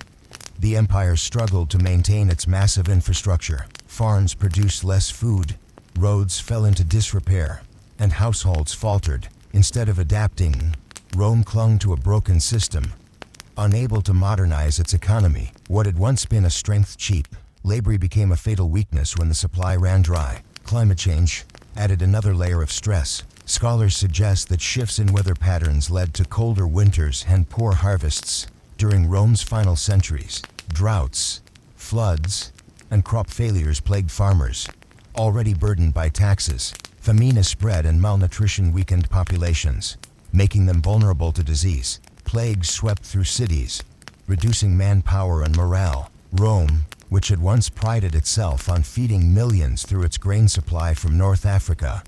Speaker 1: the empire struggled to maintain its massive infrastructure. Farms produced less food, roads fell into disrepair, and households faltered. Instead of adapting, Rome clung to a broken system, unable to modernize its economy. What had once been a strength cheap, labor became a fatal weakness when the supply ran dry. Climate change added another layer of stress. Scholars suggest that shifts in weather patterns led to colder winters and poor harvests during Rome's final centuries. Droughts, floods, and crop failures plagued farmers, already burdened by taxes. Famine spread and malnutrition weakened populations, making them vulnerable to disease. Plagues swept through cities, reducing manpower and morale. Rome, which had once prided itself on feeding millions through its grain supply from North Africa,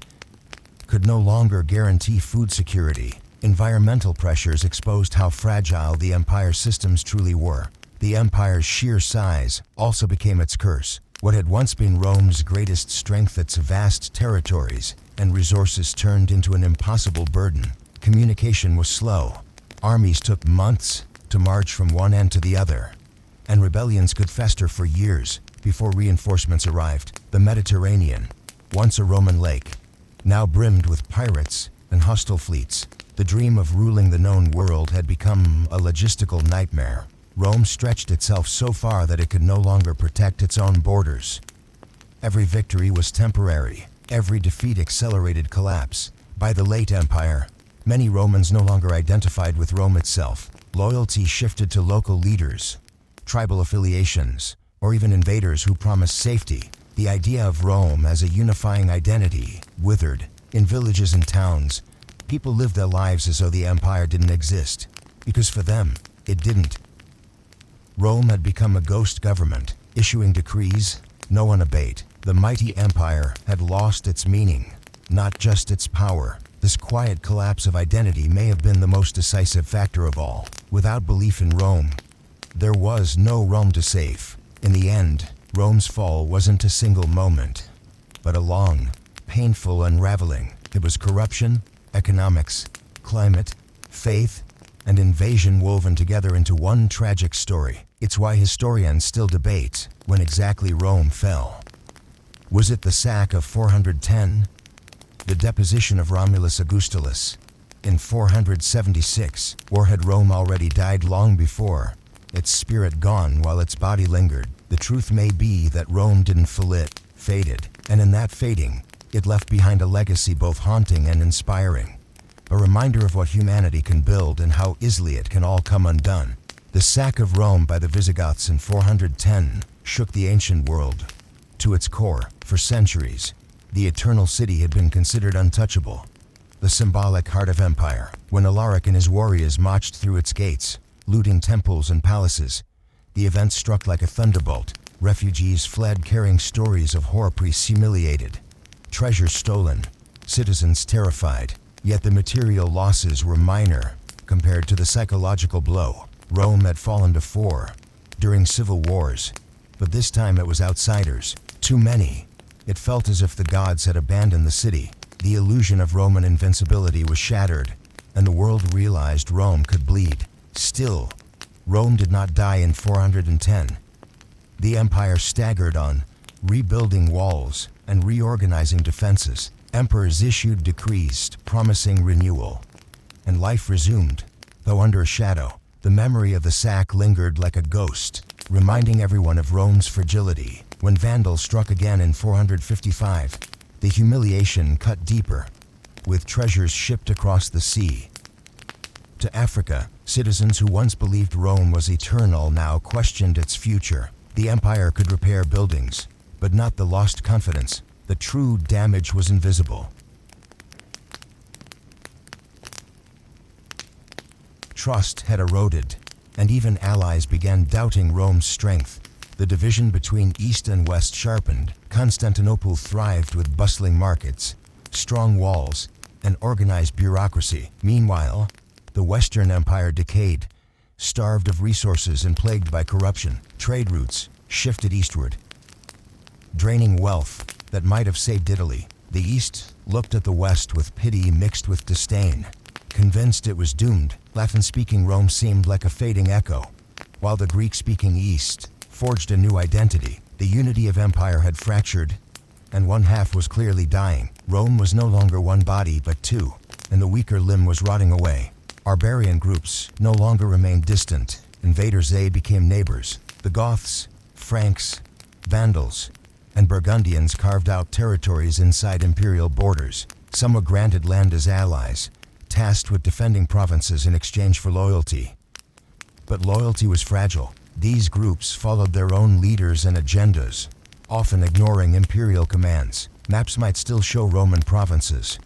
Speaker 1: could no longer guarantee food security. Environmental pressures exposed how fragile the empire's systems truly were. The empire's sheer size also became its curse. What had once been Rome's greatest strength, its vast territories and resources, turned into an impossible burden. Communication was slow. Armies took months to march from one end to the other, and rebellions could fester for years before reinforcements arrived. The Mediterranean, once a Roman lake, now brimmed with pirates and hostile fleets. The dream of ruling the known world had become a logistical nightmare. Rome stretched itself so far that it could no longer protect its own borders. Every victory was temporary. Every defeat accelerated collapse. By the late empire, many Romans no longer identified with Rome itself. Loyalty shifted to local leaders, tribal affiliations, or even invaders who promised safety. The idea of Rome as a unifying identity withered. In villages and towns, people lived their lives as though the empire didn't exist, because for them, it didn't. Rome had become a ghost government, issuing decrees no one obeyed. The mighty empire had lost its meaning, not just its power. This quiet collapse of identity may have been the most decisive factor of all. Without belief in Rome, there was no Rome to save. In the end, Rome's fall wasn't a single moment, but a long, painful unraveling. It was corruption, economics, climate, faith, and invasion woven together into one tragic story. It's why historians still debate when exactly Rome fell. Was it the sack of 410? The deposition of Romulus Augustulus in 476? Or had Rome already died long before, its spirit gone while its body lingered? The truth may be that Rome didn't fall, it faded. And in that fading, it left behind a legacy both haunting and inspiring. A reminder of what humanity can build and how easily it can all come undone. The sack of Rome by the Visigoths in 410 shook the ancient world to its core. For centuries, the Eternal City had been considered untouchable, the symbolic heart of empire. When Alaric and his warriors marched through its gates, looting temples and palaces, the event struck like a thunderbolt. Refugees fled carrying stories of whore priests humiliated, treasures stolen, citizens terrified. Yet the material losses were minor compared to the psychological blow. Rome had fallen before, during civil wars, but this time it was outsiders. Too many. It felt as if the gods had abandoned the city. The illusion of Roman invincibility was shattered, and the world realized Rome could bleed. Still, Rome did not die in 410. The empire staggered on, rebuilding walls and reorganizing defenses. Emperors issued decrees promising renewal, and life resumed, though under a shadow. The memory of the sack lingered like a ghost, reminding everyone of Rome's fragility. When Vandals struck again in 455, the humiliation cut deeper, with treasures shipped across the sea. To Africa, citizens who once believed Rome was eternal now questioned its future. The empire could repair buildings, but not the lost confidence. The true damage was invisible. Trust had eroded, and even allies began doubting Rome's strength. The division between East and West sharpened. Constantinople thrived with bustling markets, strong walls, and organized bureaucracy. Meanwhile, the Western Empire decayed, starved of resources and plagued by corruption. Trade routes shifted eastward, draining wealth that might have saved Italy. The East looked at the West with pity mixed with disdain. Convinced it was doomed, Latin-speaking Rome seemed like a fading echo, while the Greek-speaking East forged a new identity. The unity of empire had fractured, and one half was clearly dying. Rome was no longer one body but two, and the weaker limb was rotting away. Barbarian groups no longer remained distant. Invaders, they became neighbors. The Goths, Franks, Vandals, and Burgundians carved out territories inside imperial borders. Some were granted land as allies, tasked with defending provinces in exchange for loyalty. But loyalty was fragile. These groups followed their own leaders and agendas, often ignoring imperial commands. Maps might still show Roman provinces,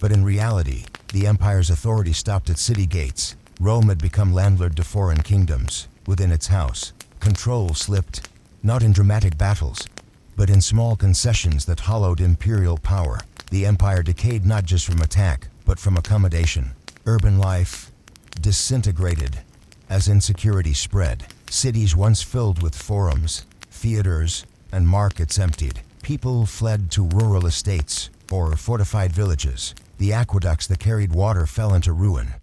Speaker 1: but in reality, the empire's authority stopped at city gates. Rome had become landlord to foreign kingdoms. Within its house, control slipped not in dramatic battles, but in small concessions that hollowed imperial power. The empire decayed not just from attack, but from accommodation. Urban life disintegrated as insecurity spread. Cities once filled with forums, theaters, and markets emptied. People fled to rural estates or fortified villages. The aqueducts that carried water fell into ruin.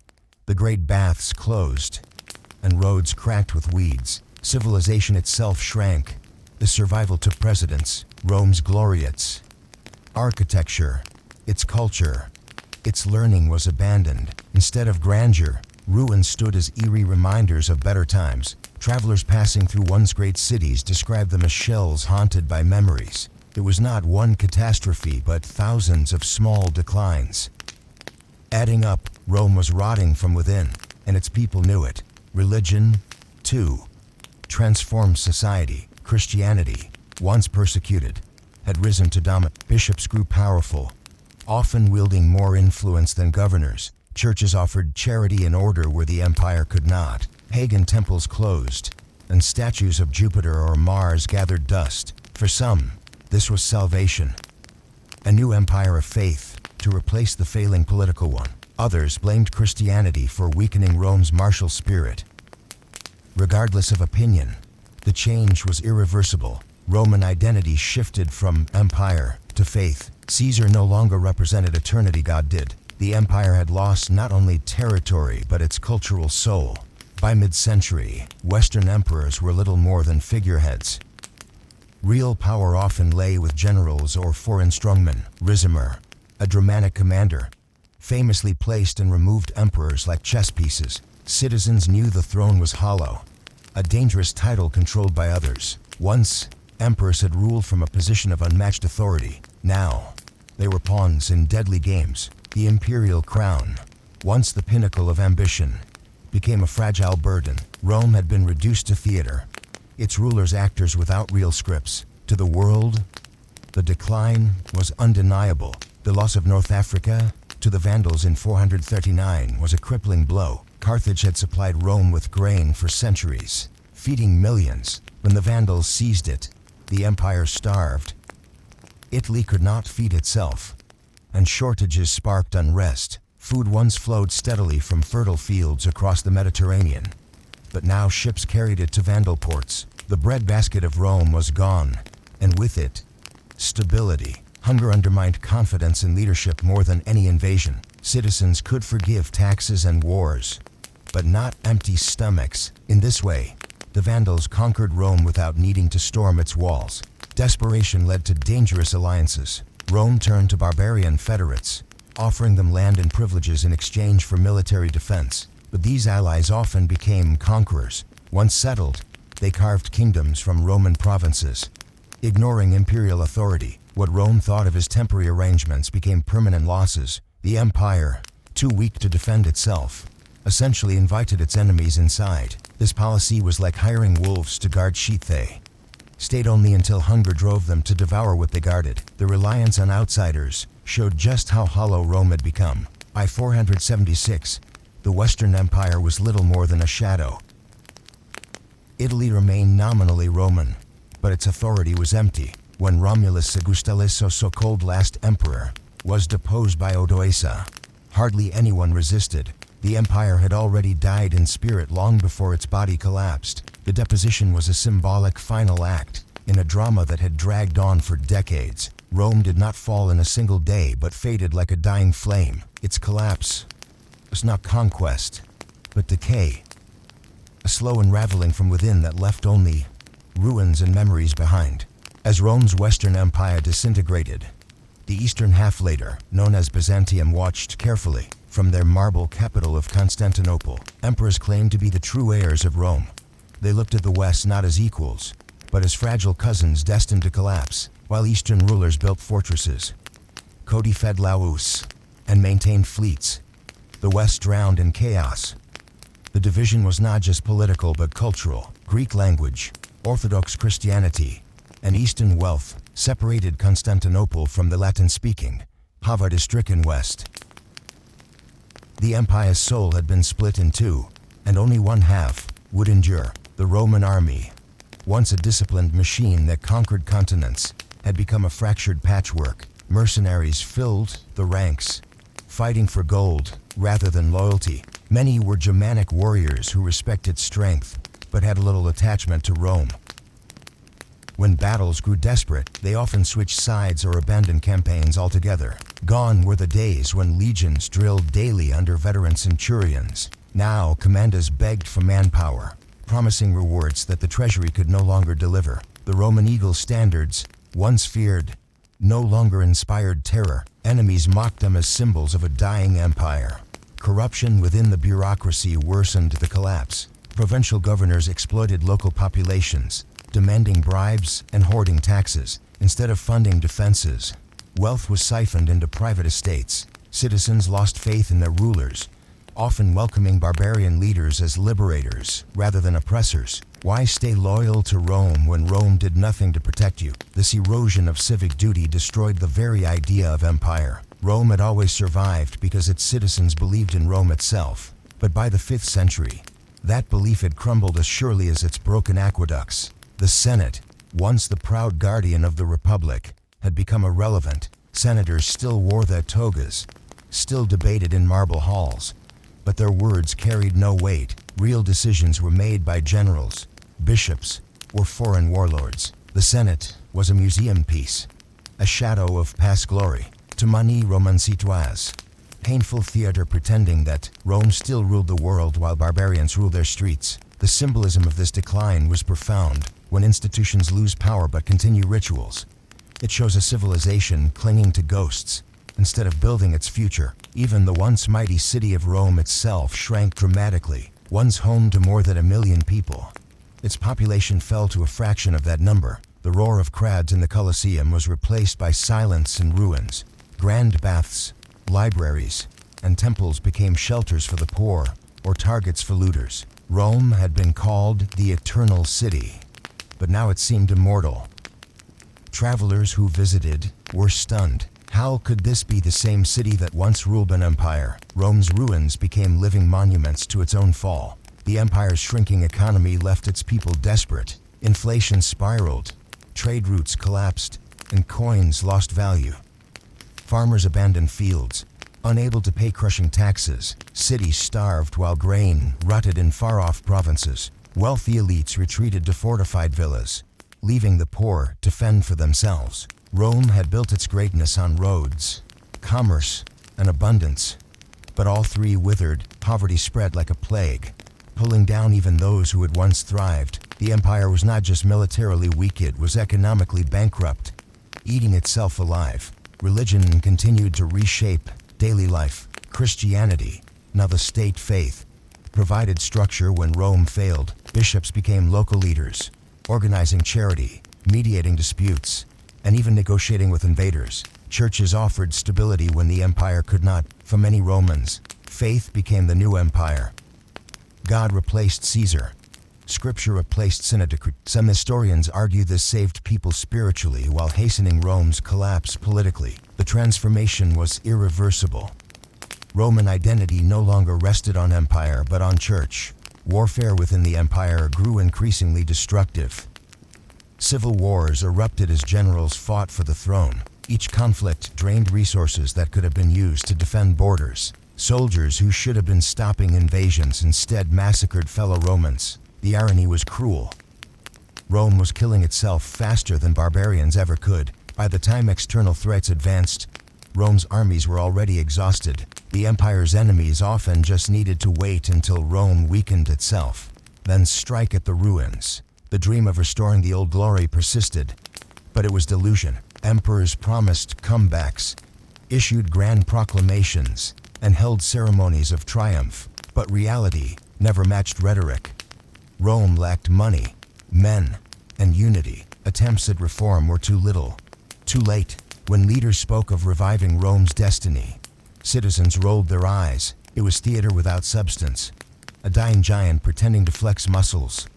Speaker 1: The great baths closed, and roads cracked with weeds. Civilization itself shrank. The survival took precedence. Rome's glory, its architecture, its culture, its learning was abandoned. Instead of grandeur, ruins stood as eerie reminders of better times. Travelers passing through once great cities described them as shells haunted by memories. It was not one catastrophe, but thousands of small declines. Adding up, Rome was rotting from within, and its people knew it. Religion, too, transformed society. Christianity, once persecuted, had risen to dominate. Bishops grew powerful, often wielding more influence than governors. Churches offered charity and order where the empire could not. Pagan temples closed, and statues of Jupiter or Mars gathered dust. For some, this was salvation, a new empire of faith to replace the failing political one. Others blamed Christianity for weakening Rome's martial spirit. Regardless of opinion, the change was irreversible. Roman identity shifted from empire to faith. Caesar no longer represented eternity, God did. The empire had lost not only territory but its cultural soul. By mid-century, Western emperors were little more than figureheads. Real power often lay with generals or foreign strongmen. Ricimer, a Germanic commander, famously placed and removed emperors like chess pieces. Citizens knew the throne was hollow, a dangerous title controlled by others. Once, emperors had ruled from a position of unmatched authority. Now, they were pawns in deadly games. The imperial crown, once the pinnacle of ambition, became a fragile burden. Rome had been reduced to theater, its rulers actors without real scripts. To the world, the decline was undeniable. The loss of North Africa to the Vandals in 439 was a crippling blow. Carthage had supplied Rome with grain for centuries, feeding millions. When the Vandals seized it, the empire starved. Italy could not feed itself, and shortages sparked unrest. Food once flowed steadily from fertile fields across the Mediterranean, but now ships carried it to Vandal ports. The breadbasket of Rome was gone, and with it, stability. Hunger undermined confidence in leadership more than any invasion. Citizens could forgive taxes and wars, but not empty stomachs. In this way, the Vandals conquered Rome without needing to storm its walls. Desperation led to dangerous alliances. Rome turned to barbarian federates, offering them land and privileges in exchange for military defense. But these allies often became conquerors. Once settled, they carved kingdoms from Roman provinces, ignoring imperial authority. What Rome thought of as temporary arrangements became permanent losses. The empire, too weak to defend itself, essentially invited its enemies inside. This policy was like hiring wolves to guard sheep. They stayed only until hunger drove them to devour what they guarded. The reliance on outsiders showed just how hollow Rome had become. By 476, the Western Empire was little more than a shadow. Italy remained nominally Roman, but its authority was empty. When Romulus Augustulus, so-called last emperor, was deposed by Odoacer, hardly anyone resisted. The empire had already died in spirit long before its body collapsed. The deposition was a symbolic final act in a drama that had dragged on for decades. Rome did not fall in a single day, but faded like a dying flame. Its collapse was not conquest, but decay, a slow unraveling from within that left only ruins and memories behind. As Rome's Western Empire disintegrated, the eastern half later, known as Byzantium, watched carefully. From their marble capital of Constantinople, emperors claimed to be the true heirs of Rome. They looked at the West not as equals, but as fragile cousins destined to collapse. While Eastern rulers built fortresses, codified laws, and maintained fleets, the West drowned in chaos. The division was not just political but cultural. Greek language, Orthodox Christianity, and Eastern wealth separated Constantinople from the Latin-speaking, poverty-stricken West. The empire's soul had been split in two, and only one half would endure. The Roman army, once a disciplined machine that conquered continents, had become a fractured patchwork. Mercenaries filled the ranks, fighting for gold rather than loyalty. Many were Germanic warriors who respected strength, but had little attachment to Rome. When battles grew desperate, they often switched sides or abandoned campaigns altogether. Gone were the days when legions drilled daily under veteran centurions. Now commanders begged for manpower, promising rewards that the treasury could no longer deliver. The Roman eagle standards, once feared, no longer inspired terror. Enemies mocked them as symbols of a dying empire. Corruption within the bureaucracy worsened the collapse. Provincial governors exploited local populations, demanding bribes and hoarding taxes. Instead of funding defenses, wealth was siphoned into private estates. Citizens lost faith in their rulers, often welcoming barbarian leaders as liberators rather than oppressors. Why stay loyal to Rome when Rome did nothing to protect you? This erosion of civic duty destroyed the very idea of empire. Rome had always survived because its citizens believed in Rome itself. But by the 5th century, that belief had crumbled as surely as its broken aqueducts. The Senate, once the proud guardian of the Republic, had become irrelevant. Senators still wore their togas, still debated in marble halls, but their words carried no weight. Real decisions were made by generals, bishops, or foreign warlords. The Senate was a museum piece, a shadow of past glory. To many Roman citoyens, painful theater pretending that Rome still ruled the world while barbarians ruled their streets. The symbolism of this decline was profound. When institutions lose power but continue rituals, it shows a civilization clinging to ghosts instead of building its future. Even the once mighty city of Rome itself shrank dramatically. Once home to more than 1 million people, its population fell to a fraction of that number. The roar of crowds in the Colosseum was replaced by silence and ruins. Grand baths, libraries, and temples became shelters for the poor or targets for looters. Rome had been called the Eternal City, but now it seemed immortal. Travelers who visited were stunned. How could this be the same city that once ruled an empire? Rome's ruins became living monuments to its own fall. The empire's shrinking economy left its people desperate. Inflation spiraled, trade routes collapsed, and coins lost value. Farmers abandoned fields, unable to pay crushing taxes. Cities starved while grain rotted in far-off provinces. Wealthy elites retreated to fortified villas, leaving the poor to fend for themselves. Rome had built its greatness on roads, commerce, and abundance, but all three withered. Poverty spread like a plague, pulling down even those who had once thrived. The empire was not just militarily weak, it was economically bankrupt, eating itself alive. Religion continued to reshape daily life. Christianity, now the state faith, provided structure when Rome failed. Bishops became local leaders, organizing charity, mediating disputes, and even negotiating with invaders. Churches offered stability when the empire could not. For many Romans, faith became the new empire. God replaced Caesar. Scripture replaced synecdoche. Some historians argue this saved people spiritually while hastening Rome's collapse politically. The transformation was irreversible. Roman identity no longer rested on empire but on church. Warfare within the empire grew increasingly destructive. Civil wars erupted as generals fought for the throne. Each conflict drained resources that could have been used to defend borders. Soldiers who should have been stopping invasions instead massacred fellow Romans. The irony was cruel. Rome was killing itself faster than barbarians ever could. By the time external threats advanced, Rome's armies were already exhausted. The empire's enemies often just needed to wait until Rome weakened itself, then strike at the ruins. The dream of restoring the old glory persisted, but it was delusion. Emperors promised comebacks, issued grand proclamations, and held ceremonies of triumph, but reality never matched rhetoric. Rome lacked money, men, and unity. Attempts at reform were too little, too late. When leaders spoke of reviving Rome's destiny, citizens rolled their eyes. It was theater without substance, a dying giant pretending to flex muscles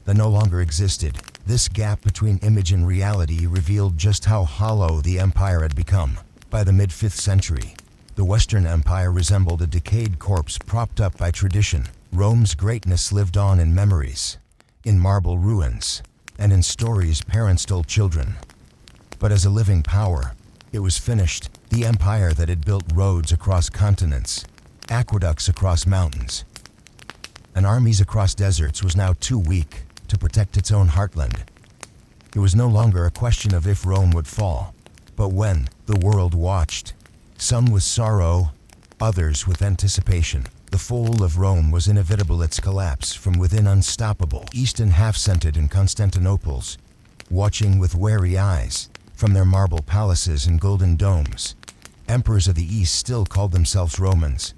Speaker 1: that no longer existed. This gap between image and reality revealed just how hollow the empire had become. By the mid-5th century, the Western Empire resembled a decayed corpse propped up by tradition. Rome's greatness lived on in memories, in marble ruins, and in stories parents told children. But as a living power, it was finished, the empire that had built roads across continents, aqueducts across mountains, and armies across deserts was now too weak to protect its own heartland. It was no longer a question of if Rome would fall, but when. The world watched, some with sorrow, others with anticipation. The fall of Rome was inevitable, its collapse from within unstoppable. Eastern half-centered in Constantinople's, watching with wary eyes from their marble palaces and golden domes. Emperors of the East still called themselves Romans,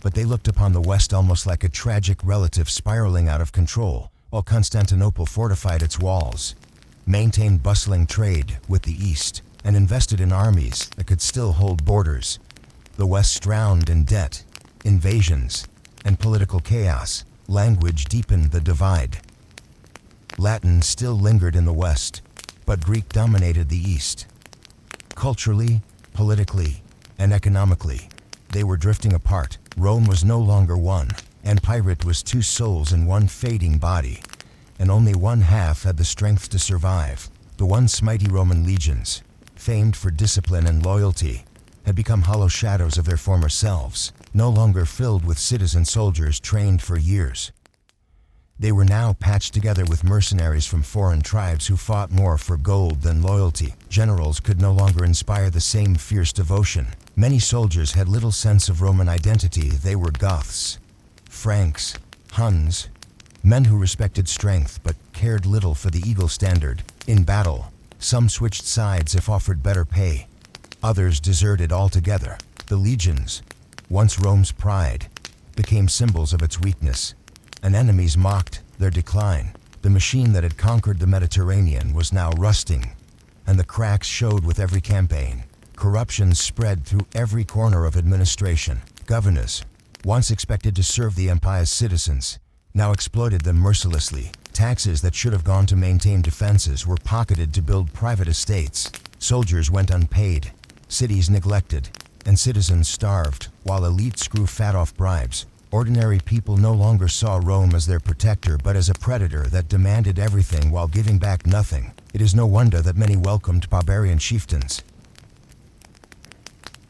Speaker 1: but they looked upon the West almost like a tragic relative spiraling out of control, while Constantinople fortified its walls, maintained bustling trade with the East, and invested in armies that could still hold borders. The West drowned in debt, invasions, and political chaos. Language deepened the divide. Latin still lingered in the West, but Greek dominated the East. Culturally, politically, and economically, they were drifting apart. Rome was no longer one, and pirate was two souls in one fading body, and only one half had the strength to survive. The once mighty Roman legions, famed for discipline and loyalty, had become hollow shadows of their former selves, no longer filled with citizen soldiers trained for years. They were now patched together with mercenaries from foreign tribes who fought more for gold than loyalty. Generals could no longer inspire the same fierce devotion. Many soldiers had little sense of Roman identity. They were Goths, Franks, Huns, men who respected strength but cared little for the eagle standard. In battle, some switched sides if offered better pay. Others deserted altogether. The legions, once Rome's pride, became symbols of its weakness, and enemies mocked their decline. The machine that had conquered the Mediterranean was now rusting, and the cracks showed with every campaign. Corruption spread through every corner of administration. Governors, once expected to serve the empire's citizens, now exploited them mercilessly. Taxes that should have gone to maintain defenses were pocketed to build private estates. Soldiers went unpaid, cities neglected, and citizens starved, while elites grew fat off bribes. Ordinary people no longer saw Rome as their protector but as a predator that demanded everything while giving back nothing. It is no wonder that many welcomed barbarian chieftains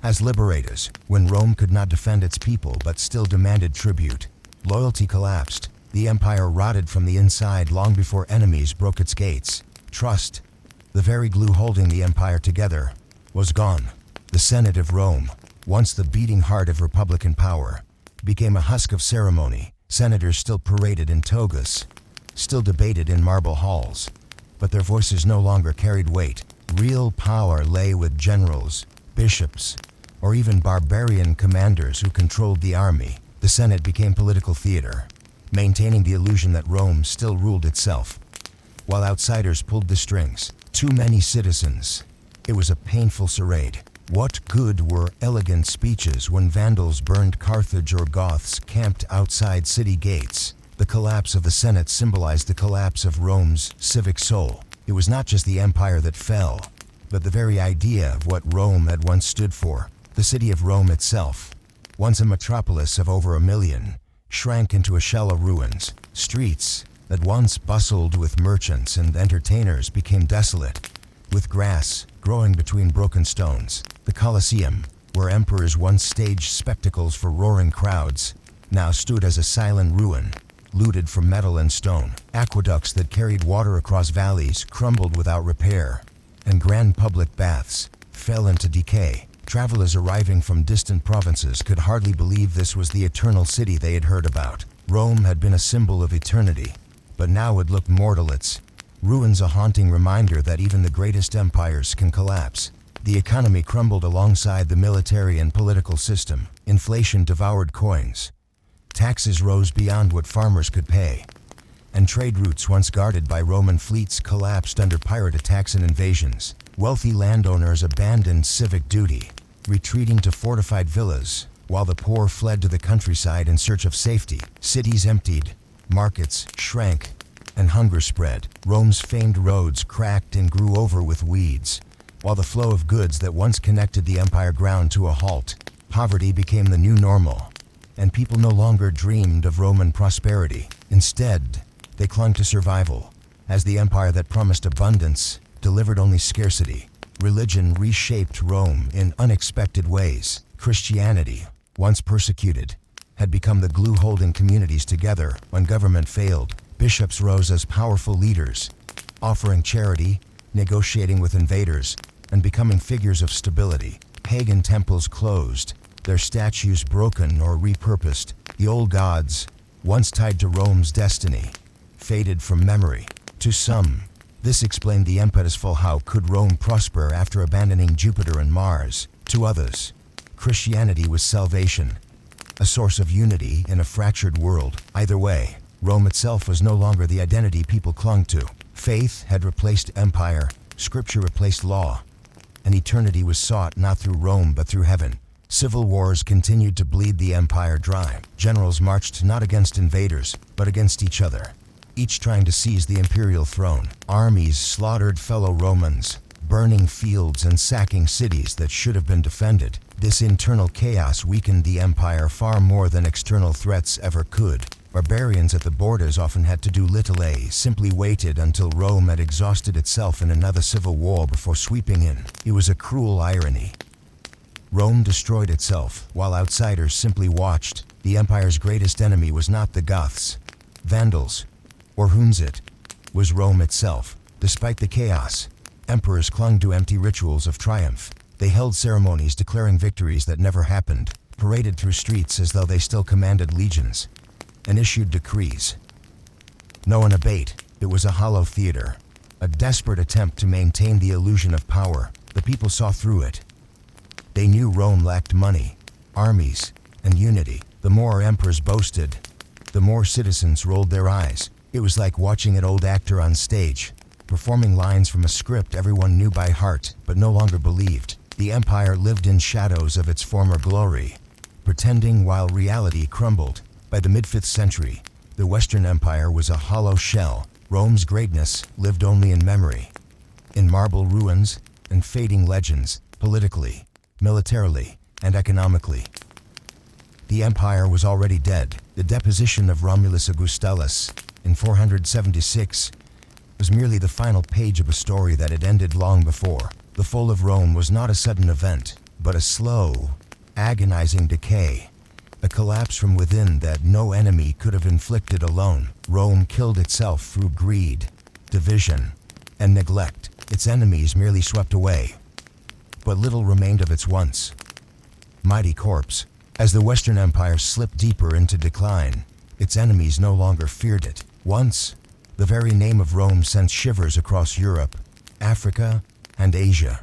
Speaker 1: as liberators, when Rome could not defend its people but still demanded tribute. Loyalty collapsed. The empire rotted from the inside long before enemies broke its gates. Trust, the very glue holding the empire together, was gone. The Senate of Rome, once the beating heart of republican power, became a husk of ceremony. Senators still paraded in togas, still debated in marble halls, but their voices no longer carried weight. Real power lay with generals, bishops, or even barbarian commanders who controlled the army. The Senate became political theater, maintaining the illusion that Rome still ruled itself, while outsiders pulled the strings. Too many citizens. It was a painful charade. What good were elegant speeches when Vandals burned Carthage or Goths camped outside city gates? The collapse of the Senate symbolized the collapse of Rome's civic soul. It was not just the empire that fell, but the very idea of what Rome had once stood for. The city of Rome itself, once a metropolis of over 1 million, shrank into a shell of ruins. Streets that once bustled with merchants and entertainers became desolate, with grass growing between broken stones. The Colosseum, where emperors once staged spectacles for roaring crowds, now stood as a silent ruin, looted for metal and stone. Aqueducts that carried water across valleys crumbled without repair, and grand public baths fell into decay. Travelers arriving from distant provinces could hardly believe this was the eternal city they had heard about. Rome had been a symbol of eternity, but now it looked mortal. Its ruins a haunting reminder that even the greatest empires can collapse. The economy crumbled alongside the military and political system. Inflation devoured coins. Taxes rose beyond what farmers could pay, and trade routes once guarded by Roman fleets collapsed under pirate attacks and invasions. Wealthy landowners abandoned civic duty, retreating to fortified villas, while the poor fled to the countryside in search of safety. Cities emptied, markets shrank, and hunger spread. Rome's famed roads cracked and grew over with weeds, while the flow of goods that once connected the empire ground to a halt. Poverty became the new normal, and people no longer dreamed of Roman prosperity. Instead, They clung to survival, as the empire that promised abundance delivered only scarcity. Religion reshaped Rome in unexpected ways. Christianity, once persecuted, had become the glue holding communities together when government failed. Bishops rose as powerful leaders, offering charity, negotiating with invaders, and becoming figures of stability. Pagan temples closed, their statues broken or repurposed. The old gods, once tied to Rome's destiny, faded from memory. To some, this explained the impetus for how could Rome prosper after abandoning Jupiter and Mars. To others, Christianity was salvation, a source of unity in a fractured world. Either way, Rome itself was no longer the identity people clung to. Faith had replaced empire, scripture replaced law, and eternity was sought not through Rome but through heaven. Civil wars continued to bleed the empire dry. Generals marched not against invaders, but against each other, each trying to seize the imperial throne. Armies slaughtered fellow Romans, burning fields and sacking cities that should have been defended. This internal chaos weakened the empire far more than external threats ever could. Barbarians at the borders often had to do little. They simply waited until Rome had exhausted itself in another civil war before sweeping in. It was a cruel irony. Rome destroyed itself, while outsiders simply watched. The empire's greatest enemy was not the Goths, Vandals, or Huns. It was Rome itself. Despite the chaos, emperors clung to empty rituals of triumph. They held ceremonies declaring victories that never happened, paraded through streets as though they still commanded legions, and issued decrees. No one abate. It was a hollow theater, a desperate attempt to maintain the illusion of power. The people saw through it. They knew Rome lacked money, armies, and unity. The more emperors boasted, the more citizens rolled their eyes. It was like watching an old actor on stage, performing lines from a script everyone knew by heart but no longer believed. The empire lived in shadows of its former glory, pretending while reality crumbled. By the mid-5th century, the Western Empire was a hollow shell. Rome's greatness lived only in memory, in marble ruins and fading legends. Politically, militarily, and economically, the empire was already dead. The deposition of Romulus Augustulus in 476 was merely the final page of a story that had ended long before. The fall of Rome was not a sudden event, but a slow, agonizing decay, a collapse from within that no enemy could have inflicted alone. Rome killed itself through greed, division, and neglect. Its enemies merely swept away, but little remained of its once mighty corpse. As the Western Empire slipped deeper into decline, its enemies no longer feared it. Once, the very name of Rome sent shivers across Europe, Africa, and Asia.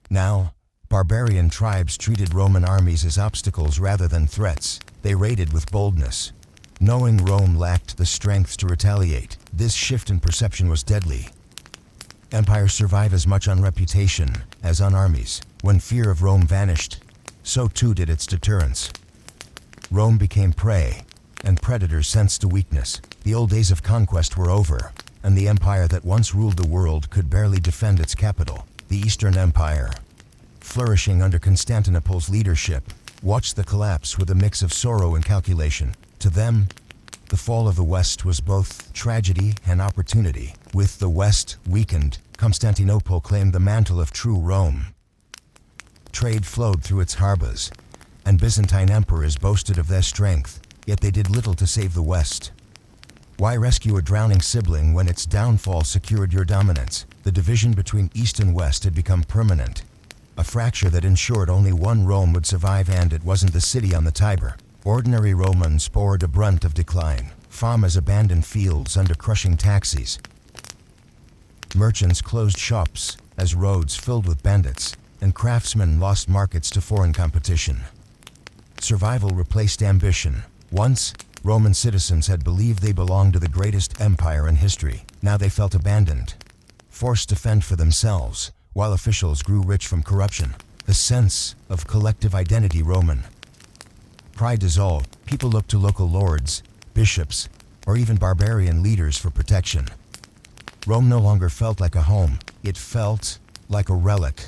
Speaker 1: Now, barbarian tribes treated Roman armies as obstacles rather than threats. They raided with boldness, knowing Rome lacked the strength to retaliate. This shift in perception was deadly. Empires survive as much on reputation as on armies. When fear of Rome vanished, so too did its deterrence. Rome became prey, and predators sensed a weakness. The old days of conquest were over, and the empire that once ruled the world could barely defend its capital. The Eastern Empire, flourishing under Constantinople's leadership, watched the collapse with a mix of sorrow and calculation. To them, the fall of the West was both tragedy and opportunity. With the West weakened, Constantinople claimed the mantle of true Rome. Trade flowed through its harbors, and Byzantine emperors boasted of their strength, yet they did little to save the West. Why rescue a drowning sibling when its downfall secured your dominance? The division between East and West had become permanent, a fracture that ensured only one Rome would survive, and it wasn't the city on the Tiber. Ordinary Romans bore the brunt of decline. Farmers abandoned fields under crushing taxes. Merchants closed shops as roads filled with bandits, and craftsmen lost markets to foreign competition. Survival replaced ambition. Once, Roman citizens had believed they belonged to the greatest empire in history. Now they felt abandoned, forced to fend for themselves, while officials grew rich from corruption. The sense of collective identity Roman. Pride dissolved. People looked to local lords, bishops, or even barbarian leaders for protection. Rome no longer felt like a home. It felt like a relic.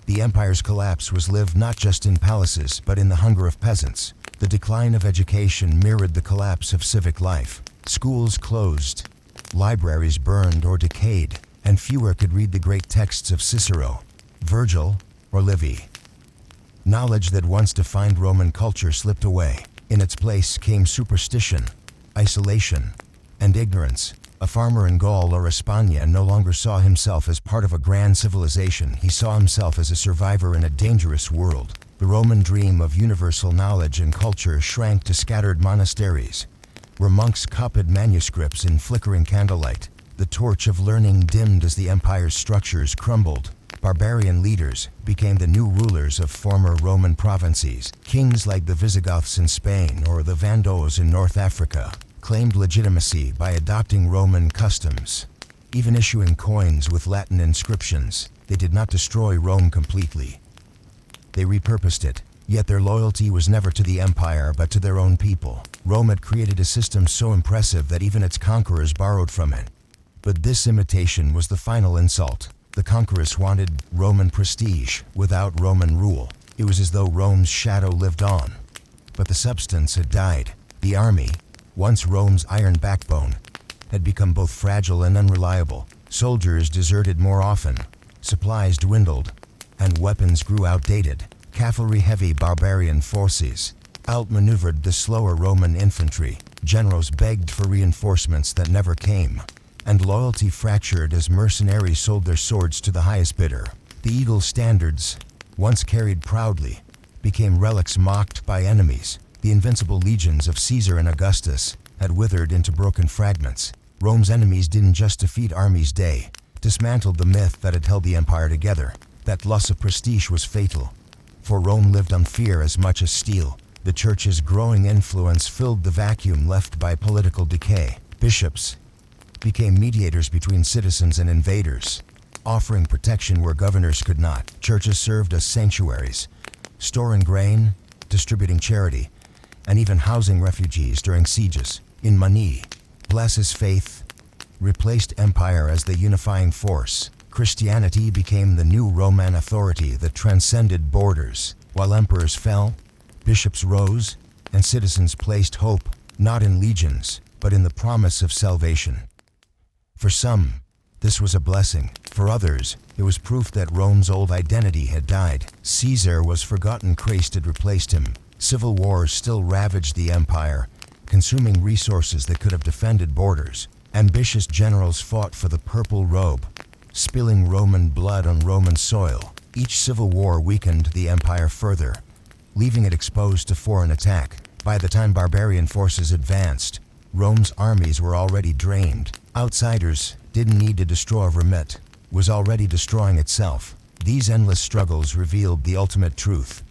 Speaker 1: The empire's collapse was lived not just in palaces, but in the hunger of peasants. The decline of education mirrored the collapse of civic life. Schools closed, libraries burned or decayed, and fewer could read the great texts of Cicero, Virgil, or Livy. Knowledge that once defined Roman culture slipped away. In its place came superstition, isolation, and ignorance. A farmer in Gaul or Hispania no longer saw himself as part of a grand civilization. He saw himself as a survivor in a dangerous world. The Roman dream of universal knowledge and culture shrank to scattered monasteries, where monks copied manuscripts in flickering candlelight. The torch of learning dimmed as the empire's structures crumbled. Barbarian leaders became the new rulers of former Roman provinces. Kings like the Visigoths in Spain or the Vandals in North Africa claimed legitimacy by adopting Roman customs, even issuing coins with Latin inscriptions. They did not destroy Rome completely. They repurposed it, yet their loyalty was never to the empire but to their own people. Rome had created a system so impressive that even its conquerors borrowed from it. But this imitation was the final insult. The conquerors wanted Roman prestige without Roman rule. It was as though Rome's shadow lived on, but the substance had died. The army, once Rome's iron backbone, had become both fragile and unreliable. Soldiers deserted more often, supplies dwindled, and weapons grew outdated. Cavalry-heavy barbarian forces outmaneuvered the slower Roman infantry. Generals begged for reinforcements that never came, and loyalty fractured as mercenaries sold their swords to the highest bidder. The eagle standards, once carried proudly, became relics mocked by enemies. The invincible legions of Caesar and Augustus had withered into broken fragments. Rome's enemies didn't just defeat armies, they dismantled the myth that had held the empire together. That loss of prestige was fatal, for Rome lived on fear as much as steel. The church's growing influence filled the vacuum left by political decay. Bishops became mediators between citizens and invaders, offering protection where governors could not. Churches served as sanctuaries, storing grain, distributing charity, and even housing refugees during sieges. In Mani, Bless's faith replaced empire as the unifying force. Christianity became the new Roman authority that transcended borders. While emperors fell, bishops rose, and citizens placed hope not in legions, but in the promise of salvation. For some, this was a blessing. For others, it was proof that Rome's old identity had died. Caesar was forgotten, Christ had replaced him. Civil wars still ravaged the empire, consuming resources that could have defended borders. Ambitious generals fought for the purple robe, spilling Roman blood on Roman soil. Each civil war weakened the empire further, leaving it exposed to foreign attack. By the time barbarian forces advanced, Rome's armies were already drained. Outsiders didn't need to destroy Rome, it was already destroying itself. These endless struggles revealed the ultimate truth.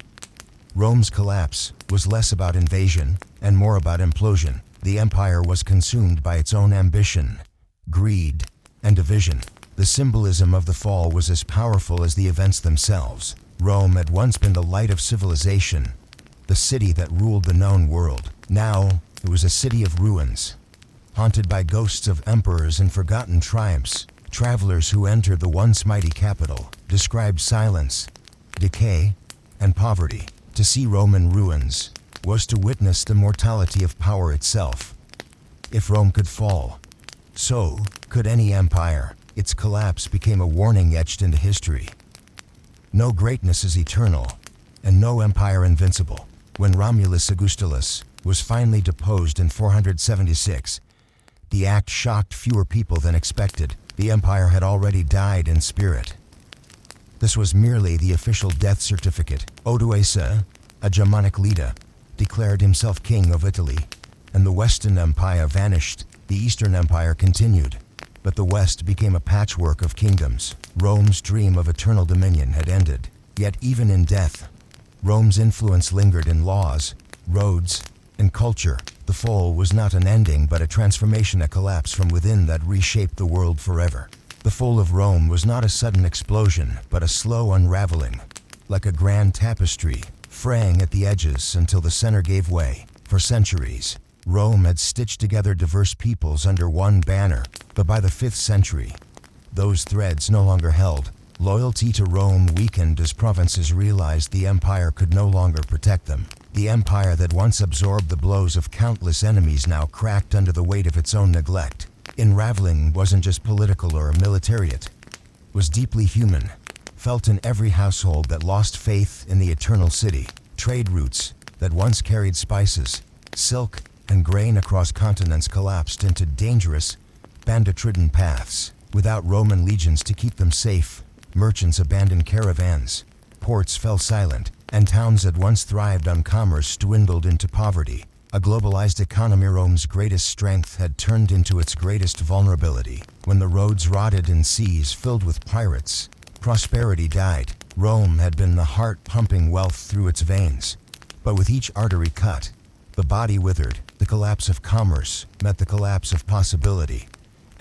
Speaker 1: Rome's collapse was less about invasion and more about implosion. The empire was consumed by its own ambition, greed, and division. The symbolism of the fall was as powerful as the events themselves. Rome had once been the light of civilization, the city that ruled the known world. Now, it was a city of ruins, haunted by ghosts of emperors and forgotten triumphs. Travelers who entered the once mighty capital described silence, decay, and poverty. To see Roman ruins was to witness the mortality of power itself. If Rome could fall, so could any empire. Its collapse became a warning etched into history. No greatness is eternal, and no empire invincible. When Romulus Augustulus was finally deposed in 476, the act shocked fewer people than expected. The empire had already died in spirit. This was merely the official death certificate. Odoacer, a Germanic leader, declared himself king of Italy, and the Western Empire vanished. The Eastern Empire continued, but the West became a patchwork of kingdoms. Rome's dream of eternal dominion had ended. Yet even in death, Rome's influence lingered in laws, roads, and culture. The fall was not an ending but a transformation, a collapse from within that reshaped the world forever. The fall of Rome was not a sudden explosion, but a slow unraveling, like a grand tapestry, fraying at the edges until the center gave way. For centuries, Rome had stitched together diverse peoples under one banner, but by the 5th century, those threads no longer held. Loyalty to Rome weakened as provinces realized the empire could no longer protect them. The empire that once absorbed the blows of countless enemies now cracked under the weight of its own neglect. Unraveling wasn't just political or military, it was deeply human, felt in every household that lost faith in the eternal city. Trade routes that once carried spices, silk, and grain across continents collapsed into dangerous, bandit-ridden paths. Without Roman legions to keep them safe, merchants abandoned caravans, ports fell silent, and towns that once thrived on commerce dwindled into poverty. A globalized economy, Rome's greatest strength, had turned into its greatest vulnerability. When the roads rotted in seas filled with pirates, prosperity died. Rome had been the heart pumping wealth through its veins. But with each artery cut, the body withered. The collapse of commerce met the collapse of possibility,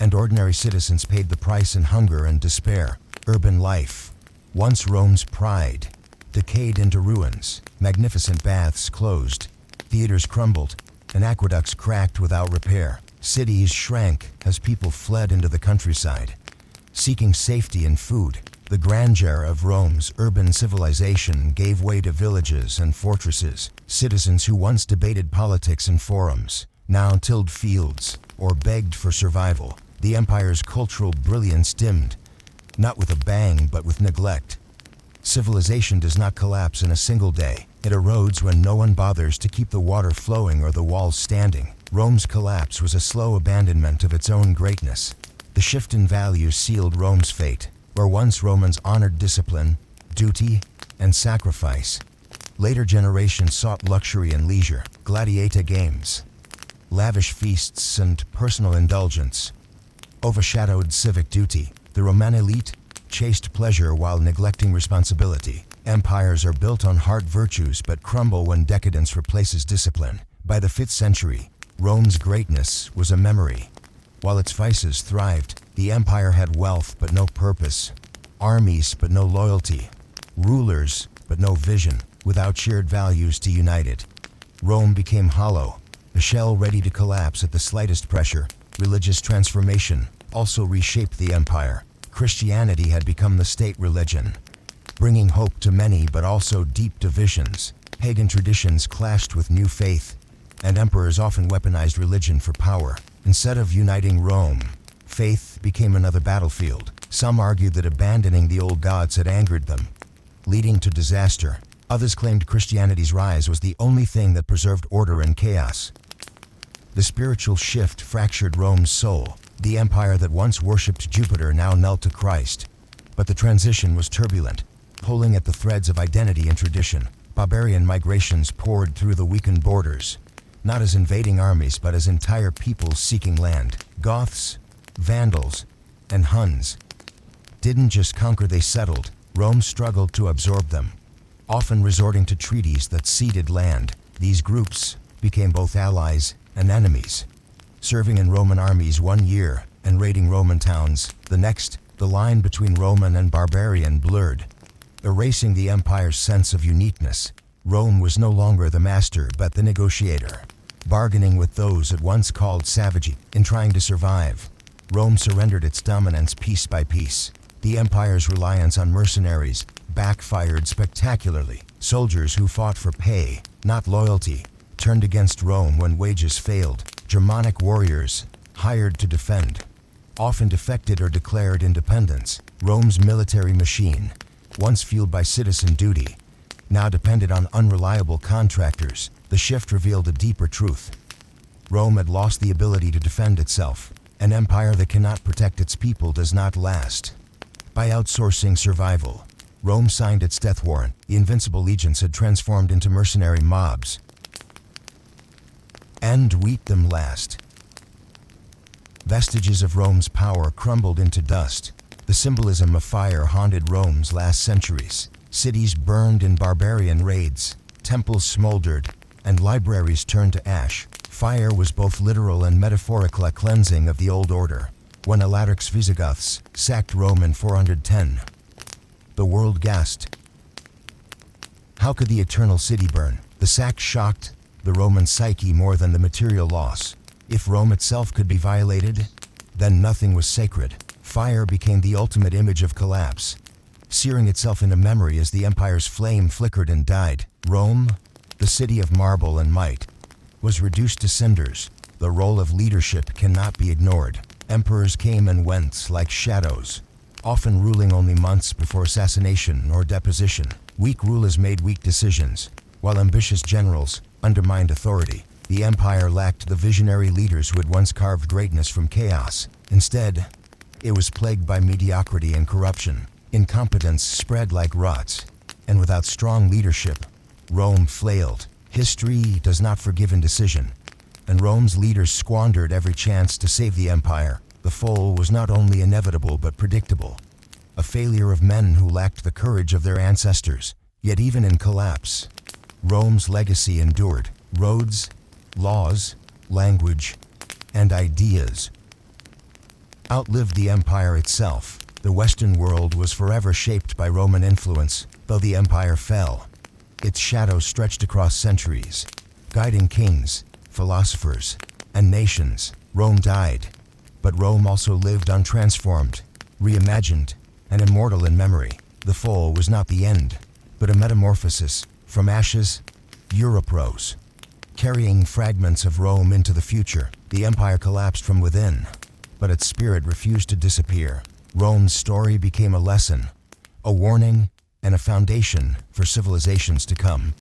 Speaker 1: and ordinary citizens paid the price in hunger and despair. Urban life, once Rome's pride, decayed into ruins. Magnificent baths closed, theaters crumbled, and aqueducts cracked without repair. Cities shrank as people fled into the countryside, seeking safety and food. The grandeur of Rome's urban civilization gave way to villages and fortresses. Citizens who once debated politics in forums now tilled fields or begged for survival. The empire's cultural brilliance dimmed, not with a bang but with neglect. Civilization does not collapse in a single day. It erodes when no one bothers to keep the water flowing or the walls standing. Rome's collapse was a slow abandonment of its own greatness. The shift in values sealed Rome's fate. Where once Romans honored discipline, duty, and sacrifice, later generations sought luxury and leisure. Gladiator games, lavish feasts, and personal indulgence overshadowed civic duty. The Roman elite chased pleasure while neglecting responsibility. Empires are built on hard virtues but crumble when decadence replaces discipline. By the 5th century, Rome's greatness was a memory. While its vices thrived, the empire had wealth but no purpose, armies but no loyalty, rulers but no vision. Without shared values to unite it, Rome became hollow, a shell ready to collapse at the slightest pressure. Religious transformation also reshaped the empire. Christianity had become the state religion, bringing hope to many but also deep divisions. Pagan traditions clashed with new faith, and emperors often weaponized religion for power. Instead of uniting Rome, faith became another battlefield. Some argued that abandoning the old gods had angered them, leading to disaster. Others claimed Christianity's rise was the only thing that preserved order in chaos. The spiritual shift fractured Rome's soul. The empire that once worshipped Jupiter now knelt to Christ. But the transition was turbulent, pulling at the threads of identity and tradition. Barbarian migrations poured through the weakened borders, not as invading armies but as entire peoples seeking land. Goths, Vandals, and Huns didn't just conquer, they settled. Rome struggled to absorb them, often resorting to treaties that ceded land. These groups became both allies and enemies, serving in Roman armies one year and raiding Roman towns the next. The line between Roman and barbarian blurred, erasing the empire's sense of uniqueness. Rome was no longer the master but the negotiator, bargaining with those it once called savage. In trying to survive, Rome surrendered its dominance piece by piece. The empire's reliance on mercenaries backfired spectacularly. Soldiers who fought for pay, not loyalty, turned against Rome when wages failed. Germanic warriors, hired to defend, often defected or declared independence. Rome's military machine, once fueled by citizen duty, now depended on unreliable contractors. The shift revealed a deeper truth. Rome had lost the ability to defend itself. An empire that cannot protect its people does not last. By outsourcing survival, Rome signed its death warrant. The invincible legions had transformed into mercenary mobs, and wheat them last. Vestiges of Rome's power crumbled into dust. The symbolism of fire haunted Rome's last centuries. Cities burned in barbarian raids, temples smoldered, and libraries turned to ash. Fire was both literal and metaphorical, a cleansing of the old order. When Alaric's Visigoths sacked Rome in 410, the world gasped. How could the eternal city burn? The sack shocked the Roman psyche more than the material loss. If Rome itself could be violated, then nothing was sacred. Fire became the ultimate image of collapse, searing itself into memory as the empire's flame flickered and died. Rome, the city of marble and might, was reduced to cinders. The role of leadership cannot be ignored. Emperors came and went like shadows, often ruling only months before assassination or deposition. Weak rulers made weak decisions, while ambitious generals undermined authority. The empire lacked the visionary leaders who had once carved greatness from chaos. Instead, it was plagued by mediocrity and corruption. Incompetence spread like rots, and without strong leadership, Rome flailed. History does not forgive indecision, and Rome's leaders squandered every chance to save the empire. The fall was not only inevitable but predictable, a failure of men who lacked the courage of their ancestors. Yet even in collapse, Rome's legacy endured. Roads, laws, language, and ideas outlived the empire itself. The Western world was forever shaped by Roman influence. Though the empire fell, its shadow stretched across centuries, guiding kings, philosophers, and nations. Rome died, but Rome also lived untransformed, reimagined, and immortal in memory. The fall was not the end, but a metamorphosis. From ashes, Europe rose, carrying fragments of Rome into the future. The empire collapsed from within, but its spirit refused to disappear. Rome's story became a lesson, a warning, and a foundation for civilizations to come.